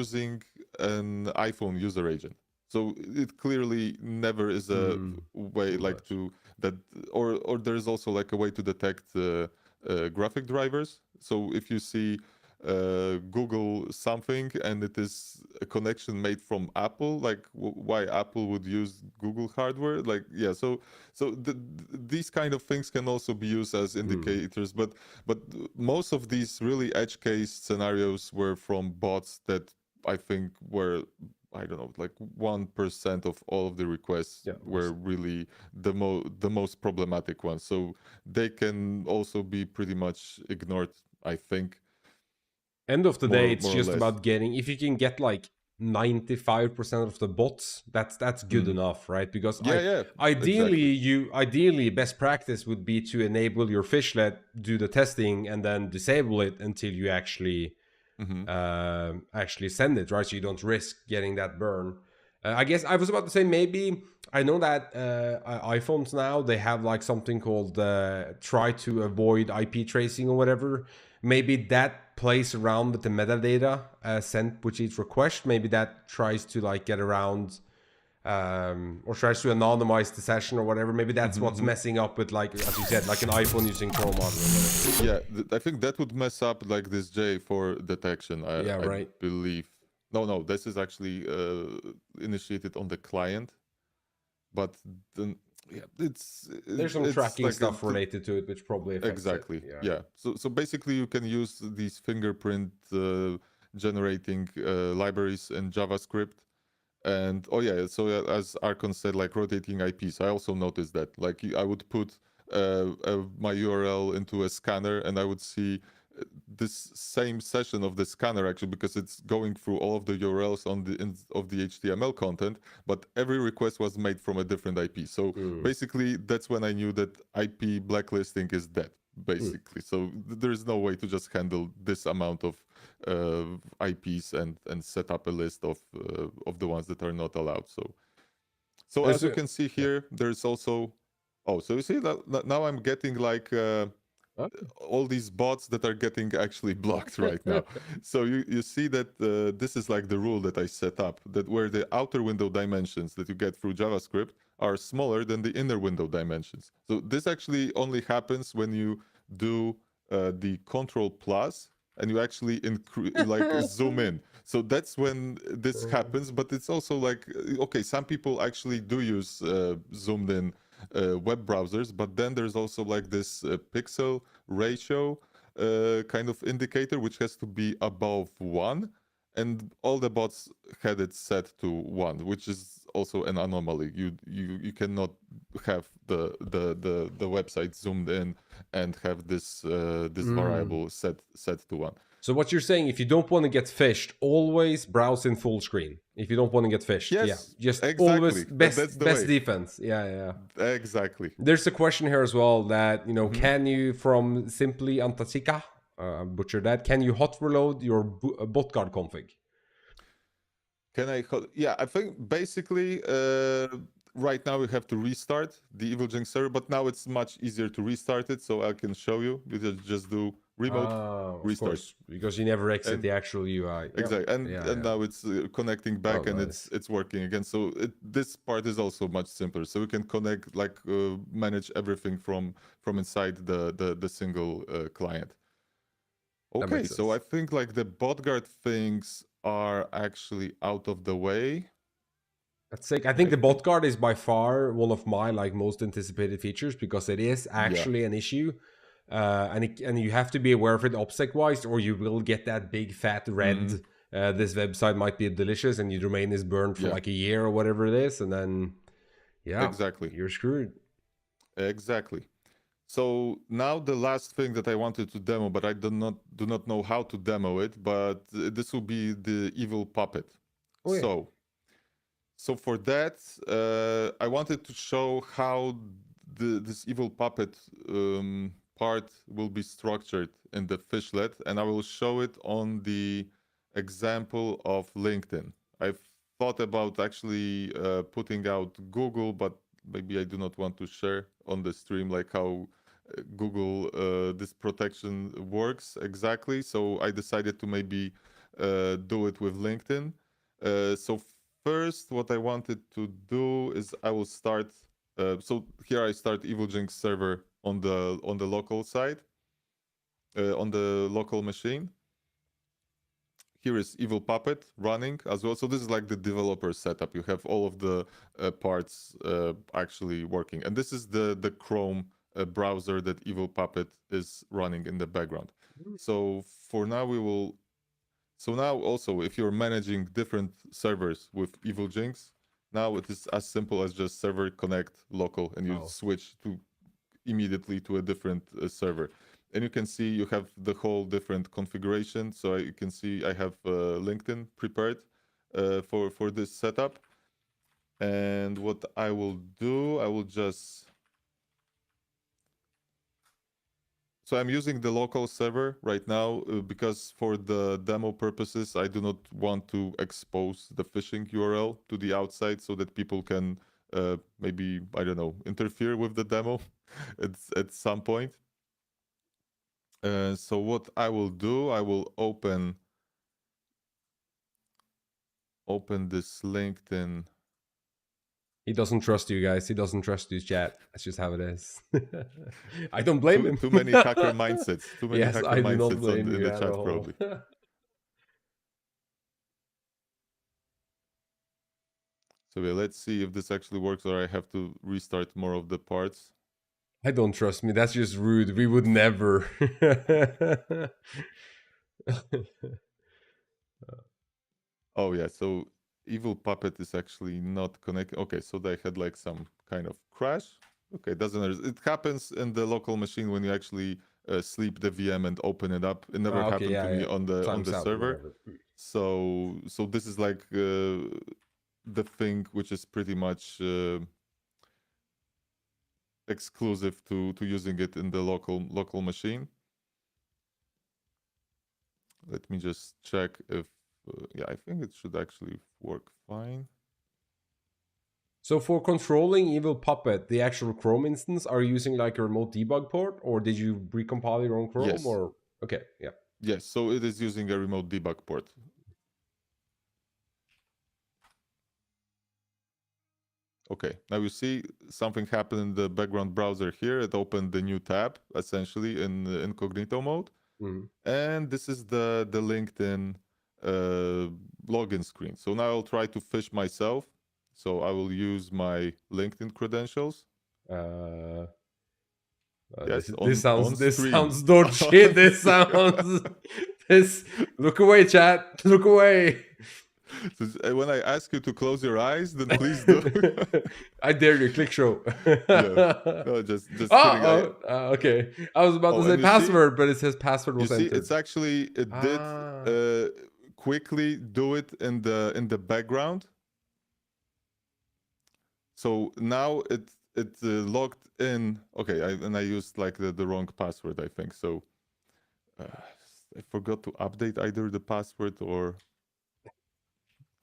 using an iPhone user agent. So it clearly never is a way like to that, or there is also like a way to detect graphic drivers. So if you see Google something and it is a connection made from Apple, like why Apple would use Google hardware, like yeah. So these kind of things can also be used as indicators, but most of these really edge case scenarios were from bots that I think were I don't know, like 1% of all of the requests were really the most problematic ones. So they can also be pretty much ignored, I think. End of the day, it's more or just less. about getting, if you can get like 95% of the bots, that's good enough, right? Because Exactly. ideally best practice would be to enable your fishlet, do the testing, and then disable it until you actually actually send it, right? So you don't risk getting that burn. I guess I was about to say, maybe I know that iPhones now, they have like something called try to avoid IP tracing or whatever. Maybe that plays around with the metadata sent with each request. Maybe that tries to like get around or tries to anonymize the session or whatever. Maybe that's what's messing up with, like, as you said, like an iPhone using Chrome or whatever. Yeah, I think that would mess up like this J4 detection. I Right. believe. No, this is actually initiated on the client, but then There's some it's tracking like stuff related to it, which probably affects exactly. it. Yeah. So basically, you can use these fingerprint generating libraries in JavaScript. And as Archon said, like rotating IPs, I also noticed that. Like I would put my URL into a scanner, and I would see this same session of the scanner actually, because it's going through all of the URLs of the HTML content, but every request was made from a different IP. So basically, that's when I knew that IP blacklisting is dead. Basically, so there's no way to just handle this amount of IPs and set up a list of the ones that are not allowed. So as you can see here, there's also so you see that now I'm getting like all these bots that are getting actually blocked right now. So you see that this is like the rule that I set up, that where the outer window dimensions that you get through JavaScript are smaller than the inner window dimensions. So this actually only happens when you do the Control Plus and you actually like zoom in. So that's when this happens. But it's also like, okay, some people actually do use zoomed in web browsers, but then there's also like this pixel ratio kind of indicator, which has to be above 1, and all the bots had it set to 1, which is also an anomaly. You cannot have the website zoomed in and have this variable set to 1. So what you're saying, if you don't want to get phished, always browse in full screen. If you don't want to get phished, Yes, just exactly. always That's the best way. defense. Yeah. Exactly. There's a question here as well that, can you, from Simply Antasika, butcher that, can you hot reload your Bodard config? Can I? Yeah, I think basically right now we have to restart the EvilGinx server, but now it's much easier to restart it. So I can show you. You just do remote restart. Of course, because you never exit the actual UI. Exactly, and now it's connecting back, and nice. it's working again. So this part is also much simpler. So we can connect, like manage everything from inside the single client. Okay, so I think like the Bodard things are actually out of the way. That's sick. I think the Bodard is by far one of my like most anticipated features, because it is actually an issue, and you have to be aware of it OPSEC wise, or you will get that big fat red. This website might be delicious, and your domain is burned for like a year or whatever it is, and then exactly, you're screwed. Exactly. So now the last thing that I wanted to demo, but I do not know how to demo it, but this will be the Evil Puppet. So for that, I wanted to show how this Evil Puppet part will be structured in the fishlet, and I will show it on the example of LinkedIn. I've thought about actually putting out Google, but maybe I do not want to share on the stream like how Google this protection works exactly. So I decided to maybe do it with LinkedIn. So first, what I wanted to do is I will start. So here I start EvilGinx server on the local side, on the local machine. Here is Evil Puppet running as well. So this is like the developer setup. You have all of the parts actually working, and this is the Chrome browser that Evil Puppet is running in the background. So for now we will So now also, if you're managing different servers with EvilGinx, now it is as simple as just server connect local, and you switch to immediately to a different server. And you can see you have the whole different configuration. So you can see I have LinkedIn prepared for this setup. And what I will do, I will just... So I'm using the local server right now because for the demo purposes, I do not want to expose the phishing URL to the outside so that people can maybe, I don't know, interfere with the demo at some point. So what I will do, I will open this LinkedIn. He doesn't trust you guys. He doesn't trust you, chat. That's just how it is. I don't blame him. Too many hacker mindsets. Too many yes, hacker I do not mindsets blame in you the at chat, all. probably. So yeah, let's see if this actually works, or I have to restart more of the parts. I don't trust me. That's just rude. We would never. Oh yeah, so Evil Puppet is actually not connected. Okay, so they had like some kind of crash. Okay, doesn't matter. It happens in the local machine when you actually sleep the VM and open it up. It never happened to me on the server. So this is like the thing which is pretty much exclusive to using it in the local machine. Let me just check if yeah, I think it should actually work fine. So for controlling Evil Puppet, the actual Chrome instance, are you using like a remote debug port, or did you recompile your own Chrome? Yes. Or okay, yeah. Yes, so it is using a remote debug port. Okay, now you see something happened in the background browser here. It opened the new tab, essentially, in incognito mode. And this is the LinkedIn login screen. So now I'll try to fish myself. So I will use my LinkedIn credentials. Yes, this sounds dodgy. This sounds look away, chat. Look away. So when I ask you to close your eyes, then please do. I dare you. Click show. Yeah. No, just kidding. Okay. I was about to say password, but it says password was entered. It's actually did quickly do it in the background. So now it logged in. Okay, I used like the wrong password, I think. So I forgot to update either the password or...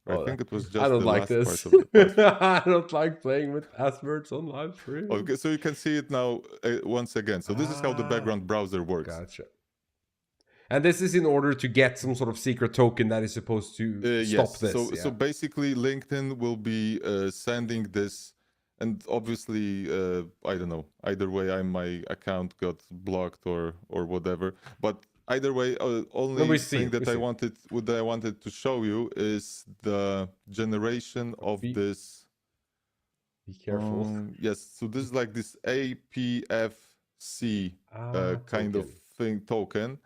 I think it was just the last part of the password. I don't like playing with passwords on live stream. Okay, so you can see it now once again. So this is how the background browser works. Gotcha. And this is in order to get some sort of secret token that is supposed to stop this. So basically, LinkedIn will be sending this, and obviously, I don't know. Either way, my account got blocked or whatever. But either way, only thing that I wanted to show you is the generation of this. Be careful. Yes, so this is like this APFC kind of thing token,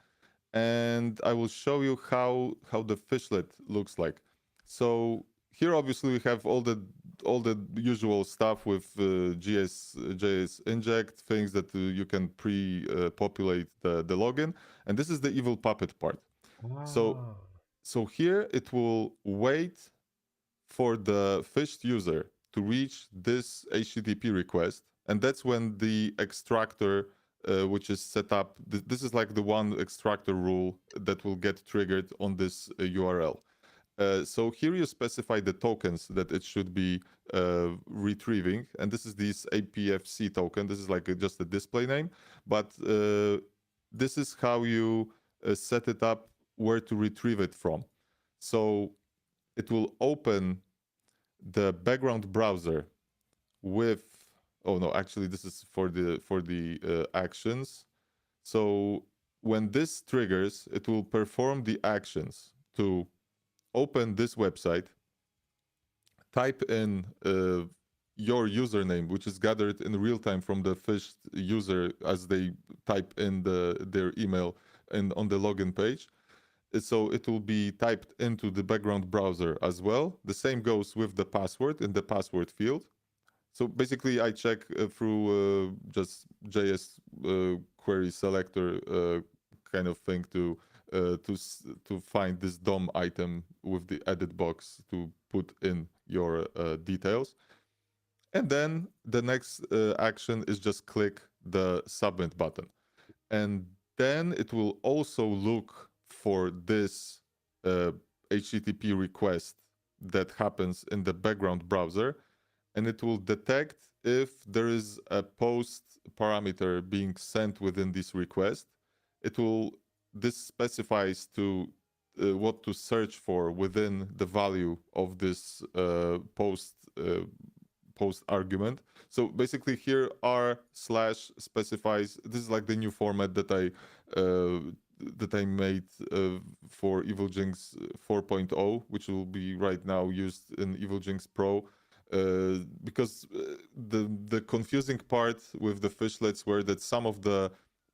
and I will show you how the fishlet looks like. So here, obviously, we have all the usual stuff with JS inject things that you can pre-populate the login, and this is the Evil Puppet part. So here it will wait for the fished user to reach this HTTP request, and that's when the extractor which is set up. This is like the one extractor rule that will get triggered on this URL. So here you specify the tokens that it should be retrieving, and this is this APFC token. This is like just a display name, but this is how you set it up, where to retrieve it from. So it will open the background browser with... Oh no, actually this is for the actions. So when this triggers, it will perform the actions to open this website, type in your username, which is gathered in real time from the fished user as they type in their email on the login page. so it will be typed into the background browser as well. The same goes with the password in the password field. So basically, I check through just JS query selector kind of thing to find this DOM item with the edit box to put in your details. And then the next action is just click the submit button. And then it will also look for this HTTP request that happens in the background browser, and it will detect if there is a post parameter being sent within this request. This specifies to what to search for within the value of this post argument. So basically here r/ specifies, this is like the new format that I made for EvilGinx 4.0, which will be right now used in EvilGinx Pro. Because the confusing part with the fishlets were that some of the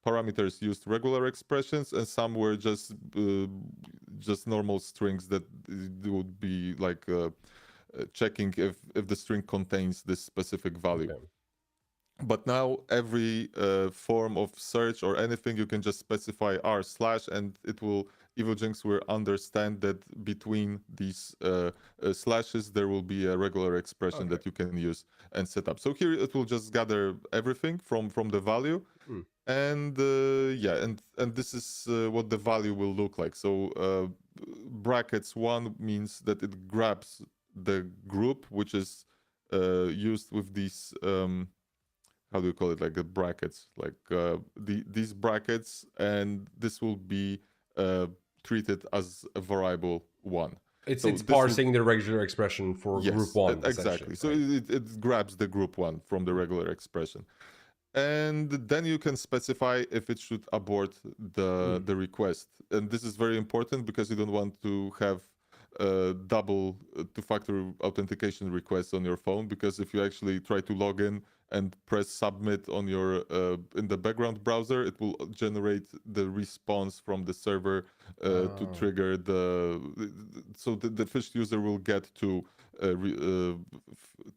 parameters used regular expressions and some were just normal strings that would be like checking if the string contains this specific value. Okay. But now every form of search or anything, you can just specify r/ and EvilGinx will understand that between these slashes there will be a regular expression that you can use and set up. So here it will just gather everything from the value. And and this is what the value will look like. So brackets 1 means that it grabs the group, which is used with these how do you call it, like the brackets, like these brackets, and this will be treated as a variable 1. It's parsing the regular expression for group 1. Exactly. So right? it grabs the group 1 from the regular expression. And then you can specify if it should abort the request. And this is very important because you don't want to have double two-factor authentication requests on your phone, because if you actually try to log in and press submit on your in the background browser, it will generate the response from the server to trigger the phished user will get two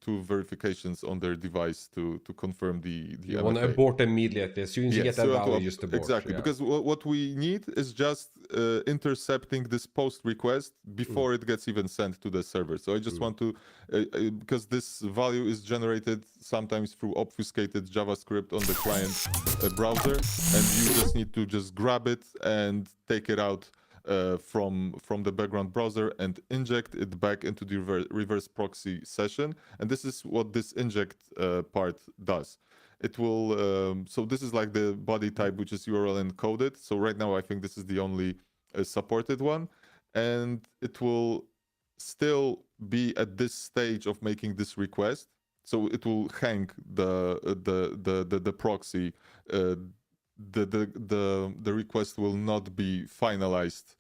verifications on their device to confirm the you MFA. Want to abort immediately as soon as you get that value, just abort. Exactly, because what we need is just intercepting this post request before it gets even sent to the server. So I just want to because this value is generated sometimes through obfuscated JavaScript on the client browser, and you just need to just grab it and take it out from the background browser and inject it back into the reverse proxy session. And this is what this inject part does. It will so this is like the body type, which is URL encoded. So right now I think this is the only supported one, and it will still be at this stage of making this request. So it will hang the proxy. The request will not be finalized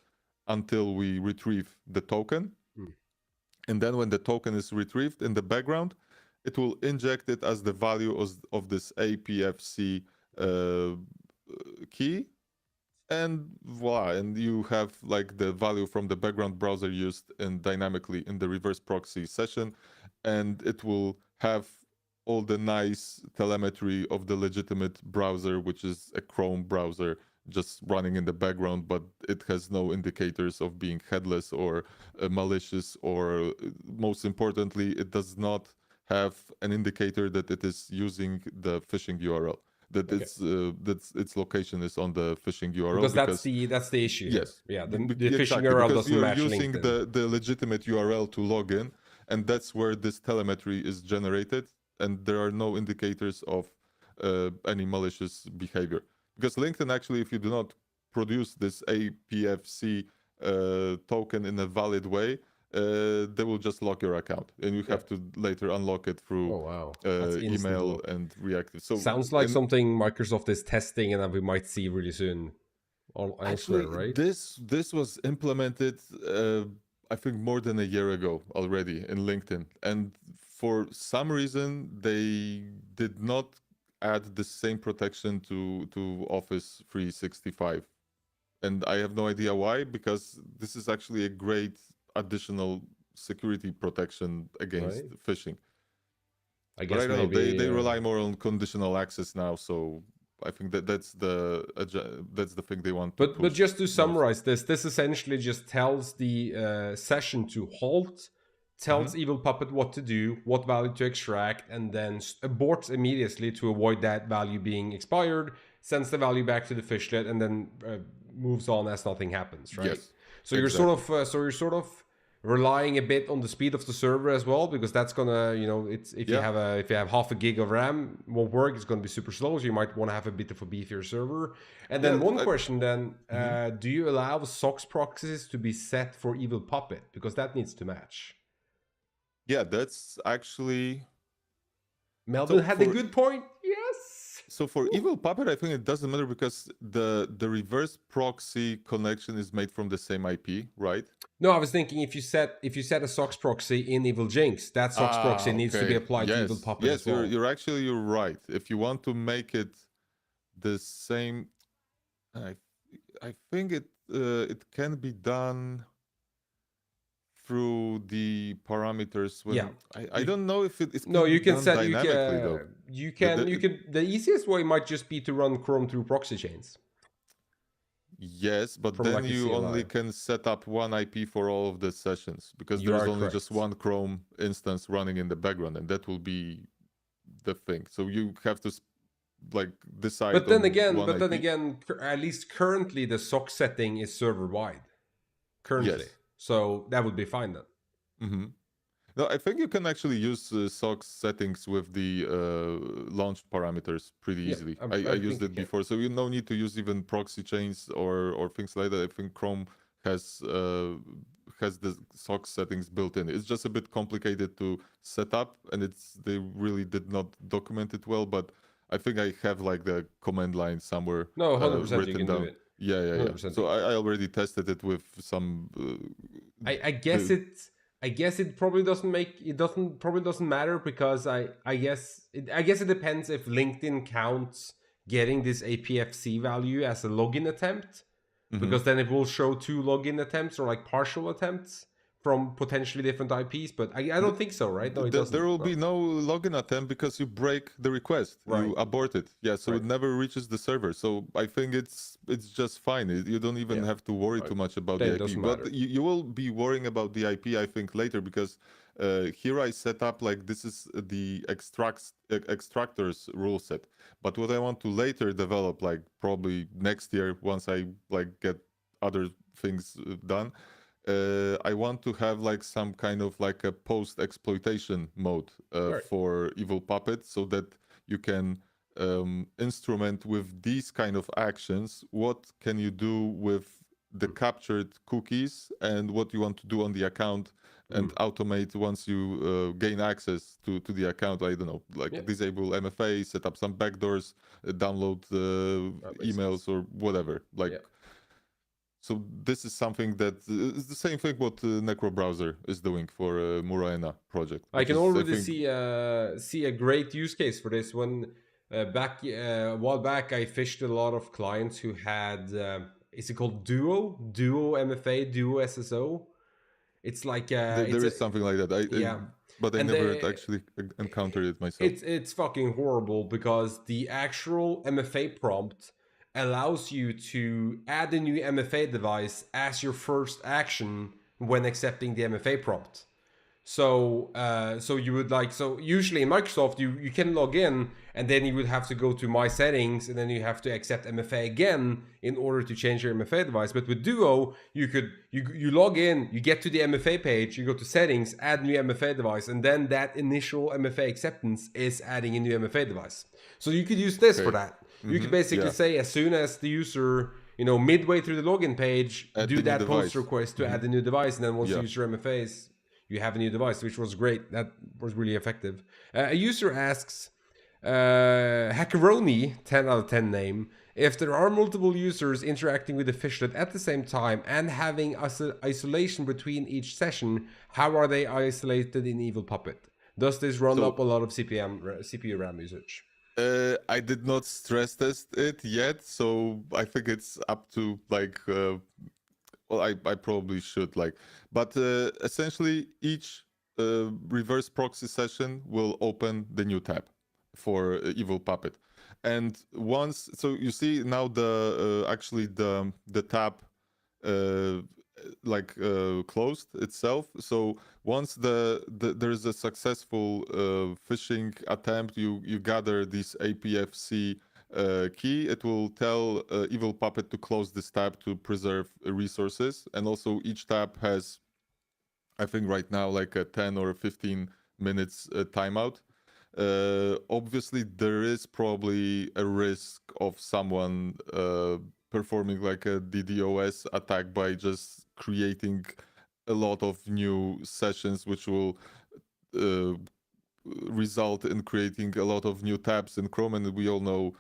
until we retrieve the token. And then when the token is retrieved in the background, it will inject it as the value of this APFC key. And voila, and you have like the value from the background browser used dynamically in the reverse proxy session, and it will have all the nice telemetry of the legitimate browser, which is a Chrome browser just running in the background, but it has no indicators of being headless or malicious, or most importantly, it does not have an indicator that it is using the phishing URL. That its location is on the phishing URL, because that's the issue. Yes, yeah, the phishing URL doesn't match LinkedIn. You're using the legitimate URL to log in, and that's where this telemetry is generated, and there are no indicators of any malicious behavior. Because LinkedIn actually, if you do not produce this APFC token in a valid way, they will just lock your account, and you have to later unlock it through email and reactive. So sounds like something Microsoft is testing and that we might see really soon elsewhere, right? This was implemented I think more than a year ago already in LinkedIn, and for some reason they did not add the same protection to Office 365. and I have no idea why, because this is actually a great additional security protection against phishing. I But guess I don't know. maybe They rely more on conditional access now, so I think that's the thing they want to push. But just to most. summarize this essentially just tells the session to halt, tells Evil Puppet what to do, what value to extract, and then aborts immediately to avoid that value being expired, sends the value back to the fishlet, and then moves on as nothing happens, right? Yes, so you're sort of relying a bit on the speed of the server as well, because that's gonna, you know, it's if you have half a gig of RAM, won't work. It's gonna be super slow, so you might want to have a bit of a beefier server. And then question then, do you allow SOX proxies to be set for Evil Puppet, because that needs to match? Yeah, that's actually. Melvin had a good point. Yes. So for Evil Puppet, I think it doesn't matter because the reverse proxy connection is made from the same IP, right? No, I was thinking if you set a SOX proxy in EvilGinx, that SOX proxy needs to be applied to Evil Puppet as well. Yes, you're right. If you want to make it the same, I think it can be done through the parameters. When I don't know if it's no, you can set dynamically though. You can the easiest way might just be to run Chrome through proxy chains. Yes, but then like you only can set up one IP for all of the sessions, because there's only just one Chrome instance running in the background, and that will be the thing. So you have to like decide. But then again, at least currently the SOX setting is server wide. Currently, so that would be fine then. No, I think you can actually use SOX settings with the launch parameters pretty easily. I used it before, so you no need to use even proxy chains or things like that. I think Chrome has the SOX settings built in. It's just a bit complicated to set up, and they really did not document it well. But I think I have like the command line somewhere. No, 100% written you can down. do it. Yeah. So I already tested it with some. I guess it probably doesn't matter, because I guess it depends if LinkedIn counts getting this APFC value as a login attempt, because then it will show 2 login attempts or like partial attempts from potentially different IPs. But I don't think so, right? No, it doesn't. There will be no login attempt because you break the request. Right. You abort it. Yeah, so it never reaches the server. So I think it's just fine. You don't even have to worry too much about the IP. But you will be worrying about the IP, I think, later, because here I set up like this is the extractors rule set. But what I want to later develop, like probably next year, once I like get other things done, I want to have like some kind of like a post-exploitation mode for Evil Puppet, so that you can instrument with these kind of actions what can you do with the captured cookies and what you want to do on the account, and automate once you gain access to the account. I don't know, like disable MFA, set up some backdoors, download emails or whatever. So this is something that is the same thing what Necro Browser is doing for Muraena project. I can already see a great use case for this. When a while back, I fished a lot of clients who had is it called Duo MFA, Duo SSO? It's like there is something like that. But I never actually encountered it myself. It's fucking horrible, because the actual MFA prompt allows you to add a new MFA device as your first action when accepting the MFA prompt. So you would usually in Microsoft you can log in, and then you would have to go to My Settings, and then you have to accept MFA again in order to change your MFA device. But with Duo, you log in, you get to the MFA page, you go to Settings, add new MFA device, and then that initial MFA acceptance is adding a new MFA device. So you could use this for that. You could basically say, as soon as the user, midway through the login page, do that post request to add the new device, and then once you use your MFAs, you have a new device, which was great. That was really effective. A user asks, Hackeroni, 10 out of 10 name, if there are multiple users interacting with the fishlet at the same time and having isolation between each session, how are they isolated in Evil Puppet? Does this run up a lot of CPU RAM usage? I did not stress test it yet, so I think it's up to like well, I probably should like, but essentially each reverse proxy session will open the new tab for Evil Puppet, and once, so you see now the actually the tab closed itself. So once there is a successful phishing attempt, you gather this APFC key. It will tell Evil Puppet to close this tab to preserve resources, and also each tab has, I think right now, like a 10 or 15 minutes timeout. Obviously, there is probably a risk of someone performing like a DDoS attack by just creating a lot of new sessions, which will result in creating a lot of new tabs in Chrome, and we all know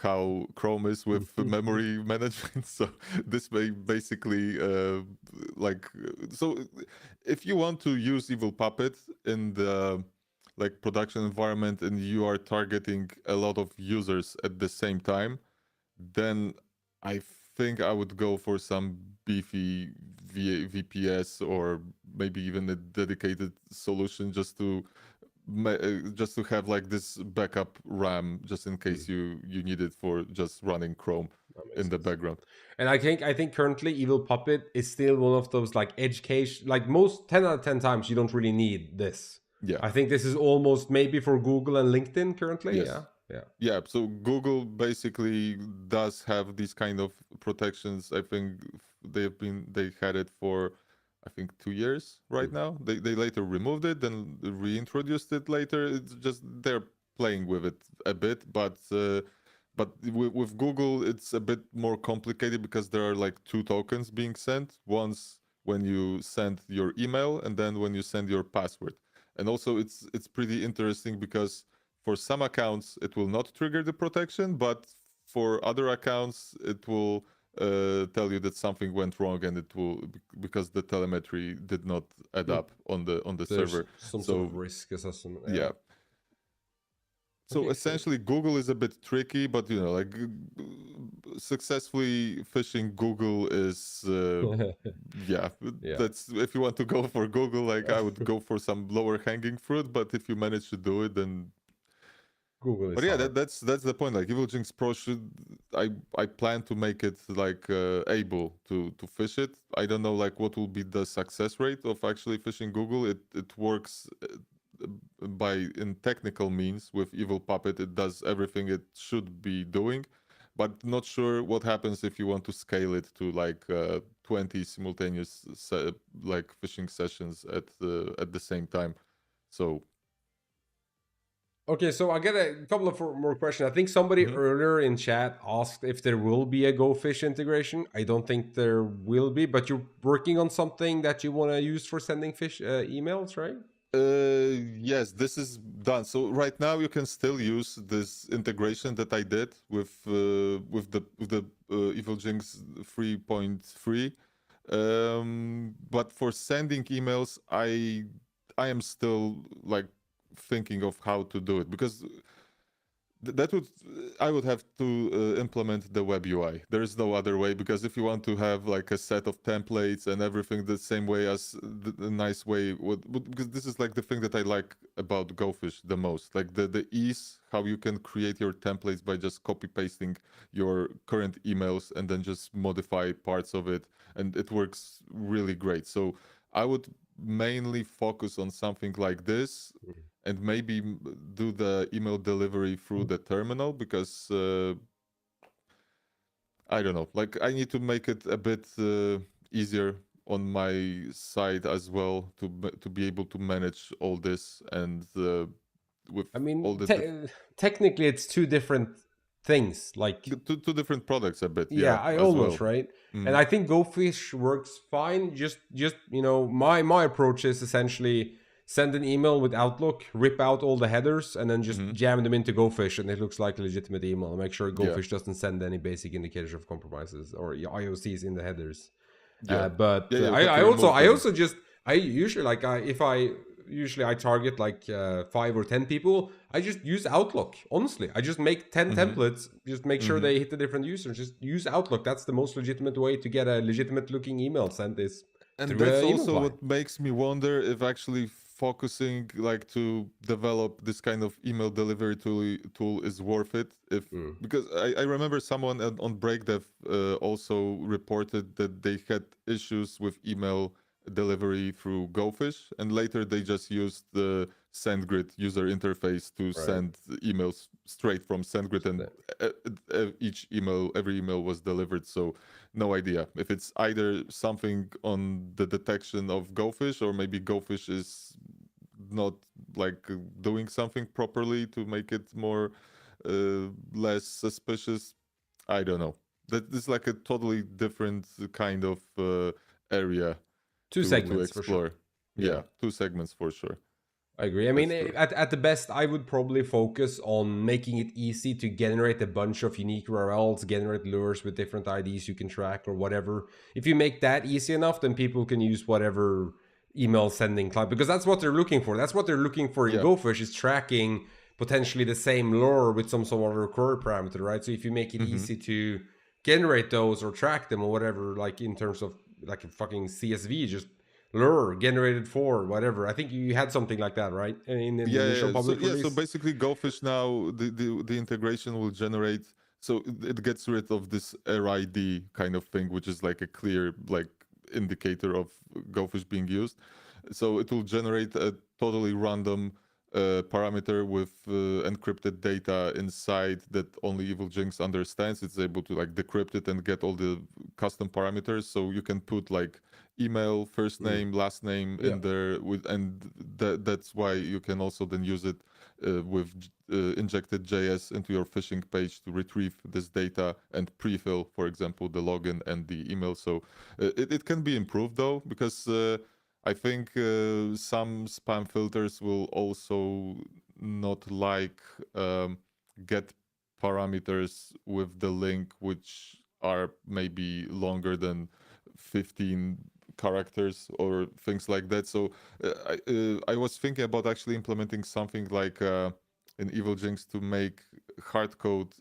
how Chrome is with memory management. So this may basically so if you want to use Evil Puppet in the like production environment and you are targeting a lot of users at the same time, then I think I would go for some beefy VPS or maybe even a dedicated solution just to have like this backup RAM just in case you need it for just running Chrome in the background. And I think currently Evil Puppet is still one of those like edge case, like most 10 out of 10 times you don't really need this. Yeah. I think this is almost maybe for Google and LinkedIn currently. Yes. Yeah, so Google basically does have these kind of protections. I think they had it for I think 2 years right now. They later removed it, then reintroduced it later. It's just they're playing with it a bit, but with Google it's a bit more complicated because there are like two tokens being sent. Once when you send your email, and then when you send your password. And also it's pretty interesting because for some accounts it will not trigger the protection, but for other accounts it will tell you that something went wrong, and it will, because the telemetry did not add up on the server. Some sort of risk assessment. Yeah. So Okay, essentially, Google is a bit tricky, but you know, like successfully phishing Google is, yeah. That's, if you want to go for Google, like I would go for some lower hanging fruit. But if you manage to do it, then Google is. But yeah, that's the point. Like EvilGinx Pro should, I plan to make it like able to fish it. I don't know like what will be the success rate of actually fishing Google. It works by in technical means with Evil Puppet. It does everything it should be doing, but not sure what happens if you want to scale it to like 20 simultaneous like phishing sessions at the same time. So. Okay, so I get a couple of more questions. I think somebody earlier in chat asked if there will be a GoFish integration. I don't think there will be, but you're working on something that you want to use for sending fish emails, right? Yes, this is done. So right now you can still use this integration that I did with the EvilGinx 3.3. But for sending emails, I am still like thinking of how to do it, because I would have to implement the web UI. There is no other way, because if you want to have like a set of templates and everything the same way as the nice way would, because this is like the thing that I like about GoFish the most, like the ease, how you can create your templates by just copy pasting your current emails and then just modify parts of it, and it works really great. So I would mainly focus on something like this, and maybe do the email delivery through the terminal, because I don't know, like I need to make it a bit easier on my side as well to be able to manage all this, and with all the technically it's two different things, like two different products a bit. I almost well. Right. And I think GoFish works fine. Just you know, my approach is essentially send an email with Outlook, rip out all the headers, and then just jam them into GoFish, and it looks like a legitimate email. Make sure GoFish doesn't send any basic indicators of compromises or IOCs in the headers. I usually like if I usually I target like 5 or 10 people. I just use Outlook. Honestly, I just make 10 templates. Just make sure they hit the different users. Just use Outlook. That's the most legitimate way to get a legitimate looking email sent is And through that's an email also client. what makes me wonder if actually focusing like to develop this kind of email delivery tool is worth it. If because I remember someone on BreakDev also reported that they had issues with email delivery through GoFish, and later they just used the SendGrid user interface to send emails straight from SendGrid, and every email was delivered. So no idea if it's either something on the detection of GoFish, or maybe GoFish is not like doing something properly to make it more less suspicious. I don't know. That is like a totally different kind of area Two to segments for explore. sure. Yeah, 2 segments for sure. I agree. I mean, That's true. at the best, I would probably focus on making it easy to generate a bunch of unique URLs, generate lures with different IDs you can track or whatever. If you make that easy enough, then people can use whatever email sending client, because that's what they're looking for. That's what they're looking for in Yeah. GoFish, is tracking potentially the same lure with some other query parameter, right? So if you make it easy to generate those or track them or whatever, like in terms of like a fucking CSV, just lure generated for whatever. I think you had something like that, right? In the initial public release. So basically GoFish now the integration will generate, so it gets rid of this RID kind of thing, which is like a clear like indicator of GoFish being used. So it will generate a totally random parameter with encrypted data inside that only EvilGinx understands. It's able to like decrypt it and get all the custom parameters. So you can put like email, first name, last name in there with, and that's why you can also then use it with injected JS into your phishing page to retrieve this data and pre-fill, for example, the login and the email. So it can be improved though, because I think some spam filters will also not like get parameters with the link which are maybe longer than 15 characters or things like that. So I was thinking about actually implementing something like in EvilGinx to make hard code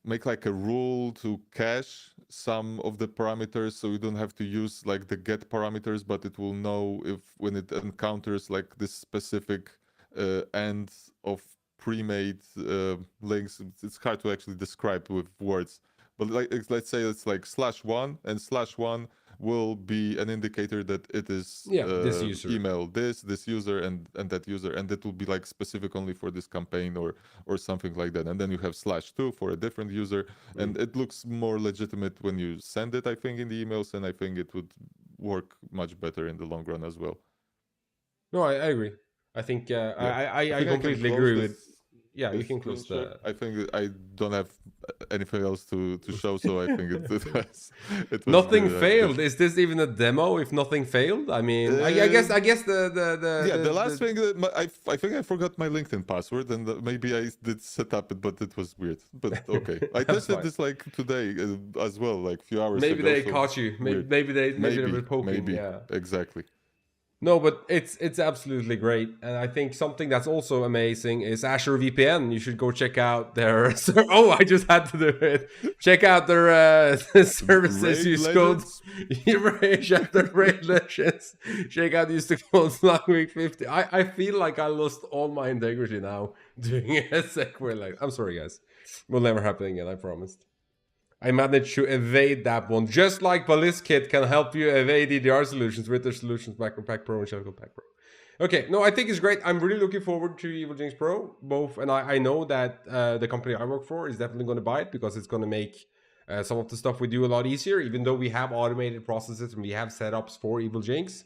make like a rule to cache some of the parameters, so you don't have to use like the get parameters, but it will know if when it encounters like this specific end of pre-made links. It's hard to actually describe with words, but like let's say it's like /1, and /1 will be an indicator that it is this user, email this user and that user, and that will be like specific only for this campaign or something like that. And then you have /2 for a different user, and it looks more legitimate when you send it, I think, in the emails, and I think it would work much better in the long run as well. No, I agree. I think I completely agree with. Yeah, you can close the. I think I don't have anything else to show, so I think it was nothing failed. Is this even a demo? If nothing failed, I mean, I guess the last thing that I think I forgot my LinkedIn password, and maybe I did set up it, but it was weird. But okay, I tested this like today as well, like a few hours ago. Maybe they caught you. Maybe they were poking. Maybe. Yeah, exactly. No, but it's absolutely great, and I think something that's also amazing is Azure VPN. You should go check out their. Oh, I just had to do it. Check out their services. Use code. Check the Raid Legends. Check out use the code SLAGWEEK50. I feel like I lost all my integrity now doing a segue like. I'm sorry, guys. Will never happen again. I promised. I managed to evade that one, just like BalistKit can help you evade EDR solutions with their solutions Macro Pack Pro and Shellcode Pack Pro. Okay, no, I think it's great. I'm really looking forward to EvilGinx Pro, both, and I know that the company I work for is definitely going to buy it because it's going to make some of the stuff we do a lot easier. Even though we have automated processes and we have setups for EvilGinx,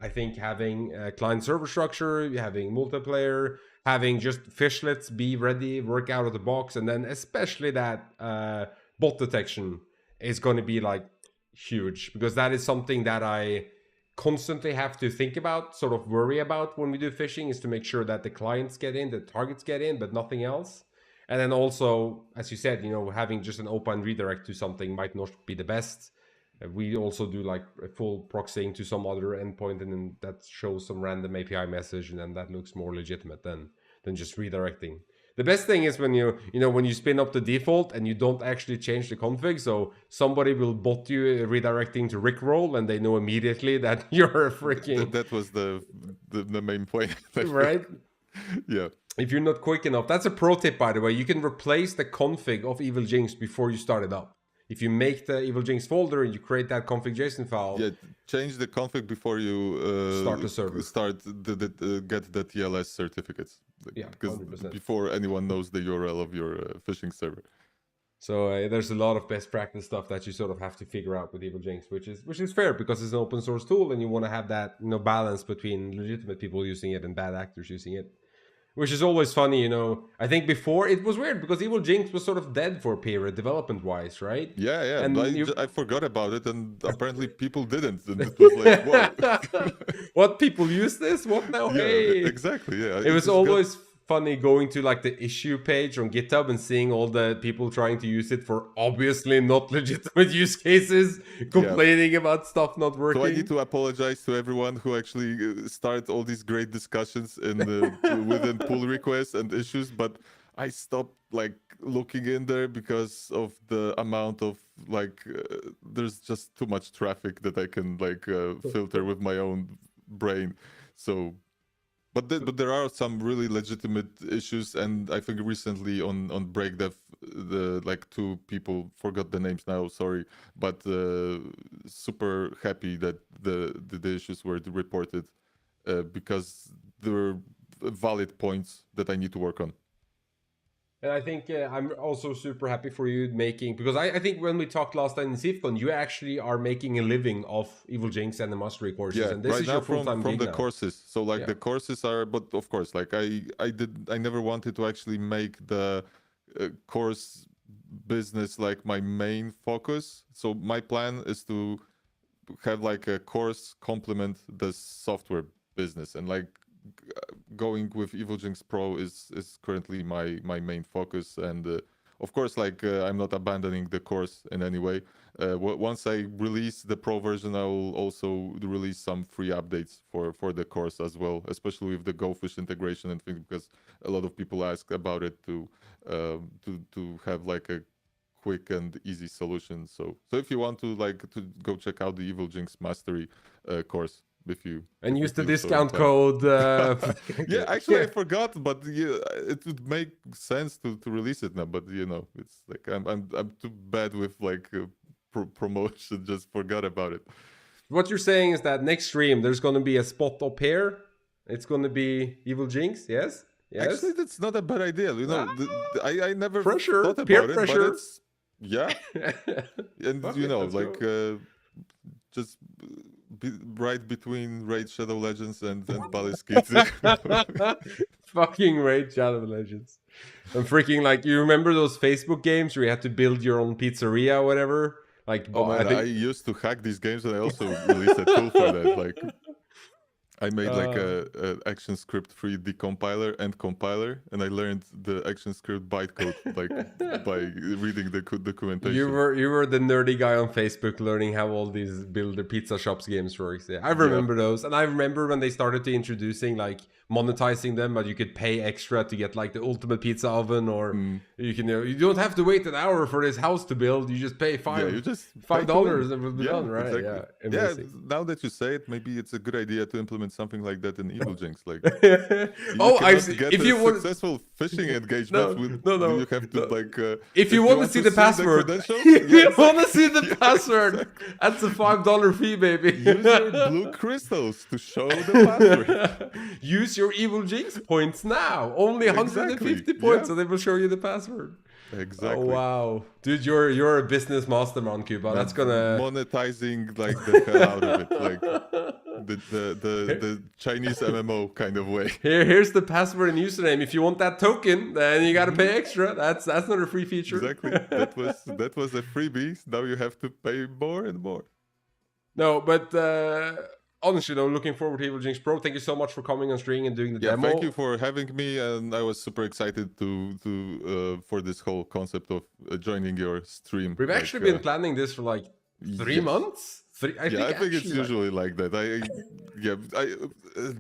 I think having client-server structure, having multiplayer, having just fishlets be ready, work out of the box, and then especially that bot detection is going to be like huge, because that is something that I constantly have to think about, sort of worry about when we do phishing, is to make sure that the clients get in, the targets get in, but nothing else. And then also, as you said, having just an open redirect to something might not be the best. We also do like a full proxying to some other endpoint, and then that shows some random API message, and then that looks more legitimate than just redirecting. The best thing is when when you spin up the default and you don't actually change the config, so somebody will bot you redirecting to Rickroll, and they know immediately that you're a freaking That was the main point. right. Yeah. If you're not quick enough, that's a pro tip, by the way. You can replace the config of EvilGinx before you start it up. If you make the EvilGinx folder and you create that config JSON file, Yeah, change the config before you start the server. Get the TLS certificates. Yeah, because 100%. before anyone knows the URL of your phishing server. So there's a lot of best practice stuff that you sort of have to figure out with EvilGinx, which is fair because it's an open source tool, and you want to have that balance between legitimate people using it and bad actors using it. Which is always funny, I think before it was weird because EvilGinx was sort of dead for a period development-wise, right? Yeah. And I forgot about it, and apparently people didn't. And it was like, whoa. What, people use this? What now? Yeah, Hey! exactly, yeah. It was always funny going to like the issue page on GitHub and seeing all the people trying to use it for obviously not legitimate use cases, complaining about stuff not working. So I need to apologize to everyone who actually started all these great discussions within pull requests and issues, but I stopped like looking in there because of the amount of there's just too much traffic that I can filter with my own brain. So but there are some really legitimate issues, and I think recently on BreakDev, the two people, forgot the names now, sorry, but super happy that the issues were reported because there were valid points that I need to work on. And I think I'm also super happy for you making, because I think when we talked last time in CIFCon, you actually are making a living off EvilGinx and the mastery courses. Yeah, and this right is now your full-time from gig the now. courses. So the courses are, but of course, I never wanted to actually make the course business like my main focus. So my plan is to have a course complement the software business, and going with EvilGinx Pro is currently my main focus. And of course, I'm not abandoning the course in any way. Once I release the Pro version, I will also release some free updates for the course as well, especially with the GoFish integration and things, because a lot of people ask about it to have a quick and easy solution. So if you want to go check out the EvilGinx Mastery course, and use the discount code. Yeah, actually I forgot, but it would make sense to release it now. But it's I'm too bad with promotion, just forgot about it. What you're saying is that next stream there's going to be a spot up here. It's going to be EvilGinx, yes? Actually, that's not a bad idea. I never pressure, thought about peer it, pressure. but it's and okay, just right between Raid Shadow Legends and Baliskit. Fucking Raid Shadow Legends. I'm freaking you remember those Facebook games where you had to build your own pizzeria or whatever? I used to hack these games, and I also released a tool for that. I made a ActionScript 3 decompiler and compiler, and I learned the ActionScript bytecode by reading the documentation. You were the nerdy guy on Facebook learning how all these builder pizza shops games works. Yeah, I remember those, and I remember when they started to introducing monetizing them, but you could pay extra to get the ultimate pizza oven, or you can you don't have to wait an hour for this house to build. You just pay $5 and it will be done, right? Exactly. Yeah, now that you say it, maybe it's a good idea to implement something like that in EvilGinx. If you want successful phishing engagement, you have to if you want to see the password, you want to see the password. That's a $5 fee, baby. Use your blue crystals to show the password. Use your EvilGinx points now. Only 150 points, so they will show you the password. Exactly. Oh wow, dude, you're a business mastermind, Kuba. That's gonna monetizing the hell out of it, the Chinese MMO kind of way. Here's the password and username. If you want that token, then you gotta pay extra. That's not a free feature. Exactly. That was a freebie. Now you have to pay more and more. No, but honestly, though, looking forward to EvilGinx Pro. Thank you so much for coming on stream and doing the demo. Thank you for having me, and I was super excited to for this whole concept of joining your stream. We've actually been planning this for 3 Yes. months? I think it's usually like that.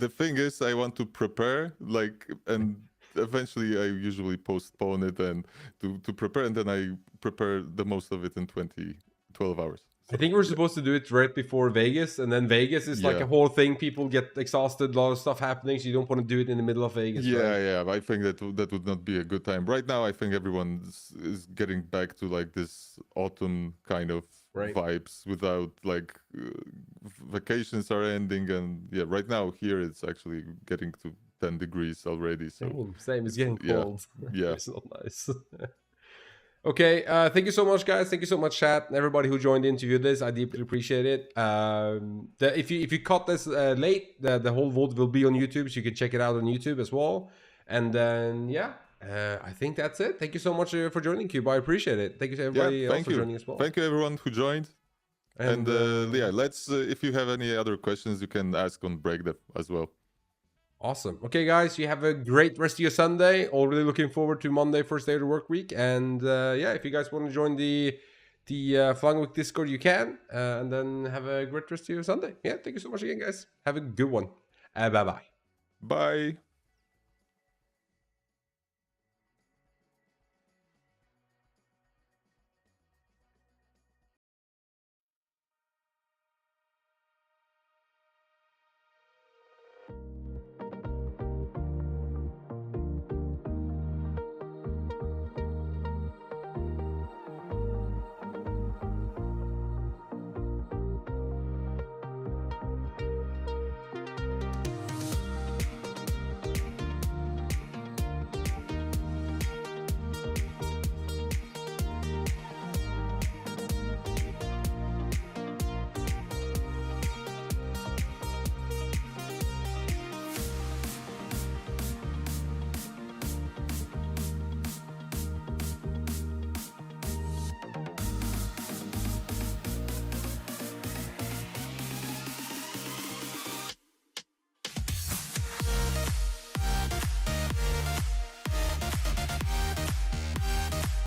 The thing is, I want to prepare, like, and eventually I usually postpone it and to prepare, and then I prepare the most of it in 12 hours. I think we're supposed to do it right before Vegas, and then Vegas is like a whole thing. People get exhausted, a lot of stuff happening, so you don't want to do it in the middle of Vegas. Yeah. I think that would not be a good time. Right now, I think everyone is getting back to like this autumn kind of vibes without like vacations are ending, and yeah, right now here it's actually getting to 10 degrees already. So same. It's getting cold. Yeah. It's not nice. Okay, thank you so much, guys. Thank you so much, chat, and everybody who joined in to view this. I deeply appreciate it. If you caught this late, the whole VOD will be on YouTube, so you can check it out on YouTube as well. And then, yeah, I think that's it. Thank you so much for joining, Kuba. I appreciate it. Thank you to everybody else for joining as well. Thank you, everyone who joined. And yeah, let's. If you have any other questions, you can ask on Breakdev as well. Awesome. Okay, guys, you have a great rest of your Sunday. Already looking forward to Monday, first day of the work week. And yeah, if you guys want to join the Flying Week Discord, you can. And then have a great rest of your Sunday. Yeah, thank you so much again, guys. Have a good one. Bye-bye. Bye.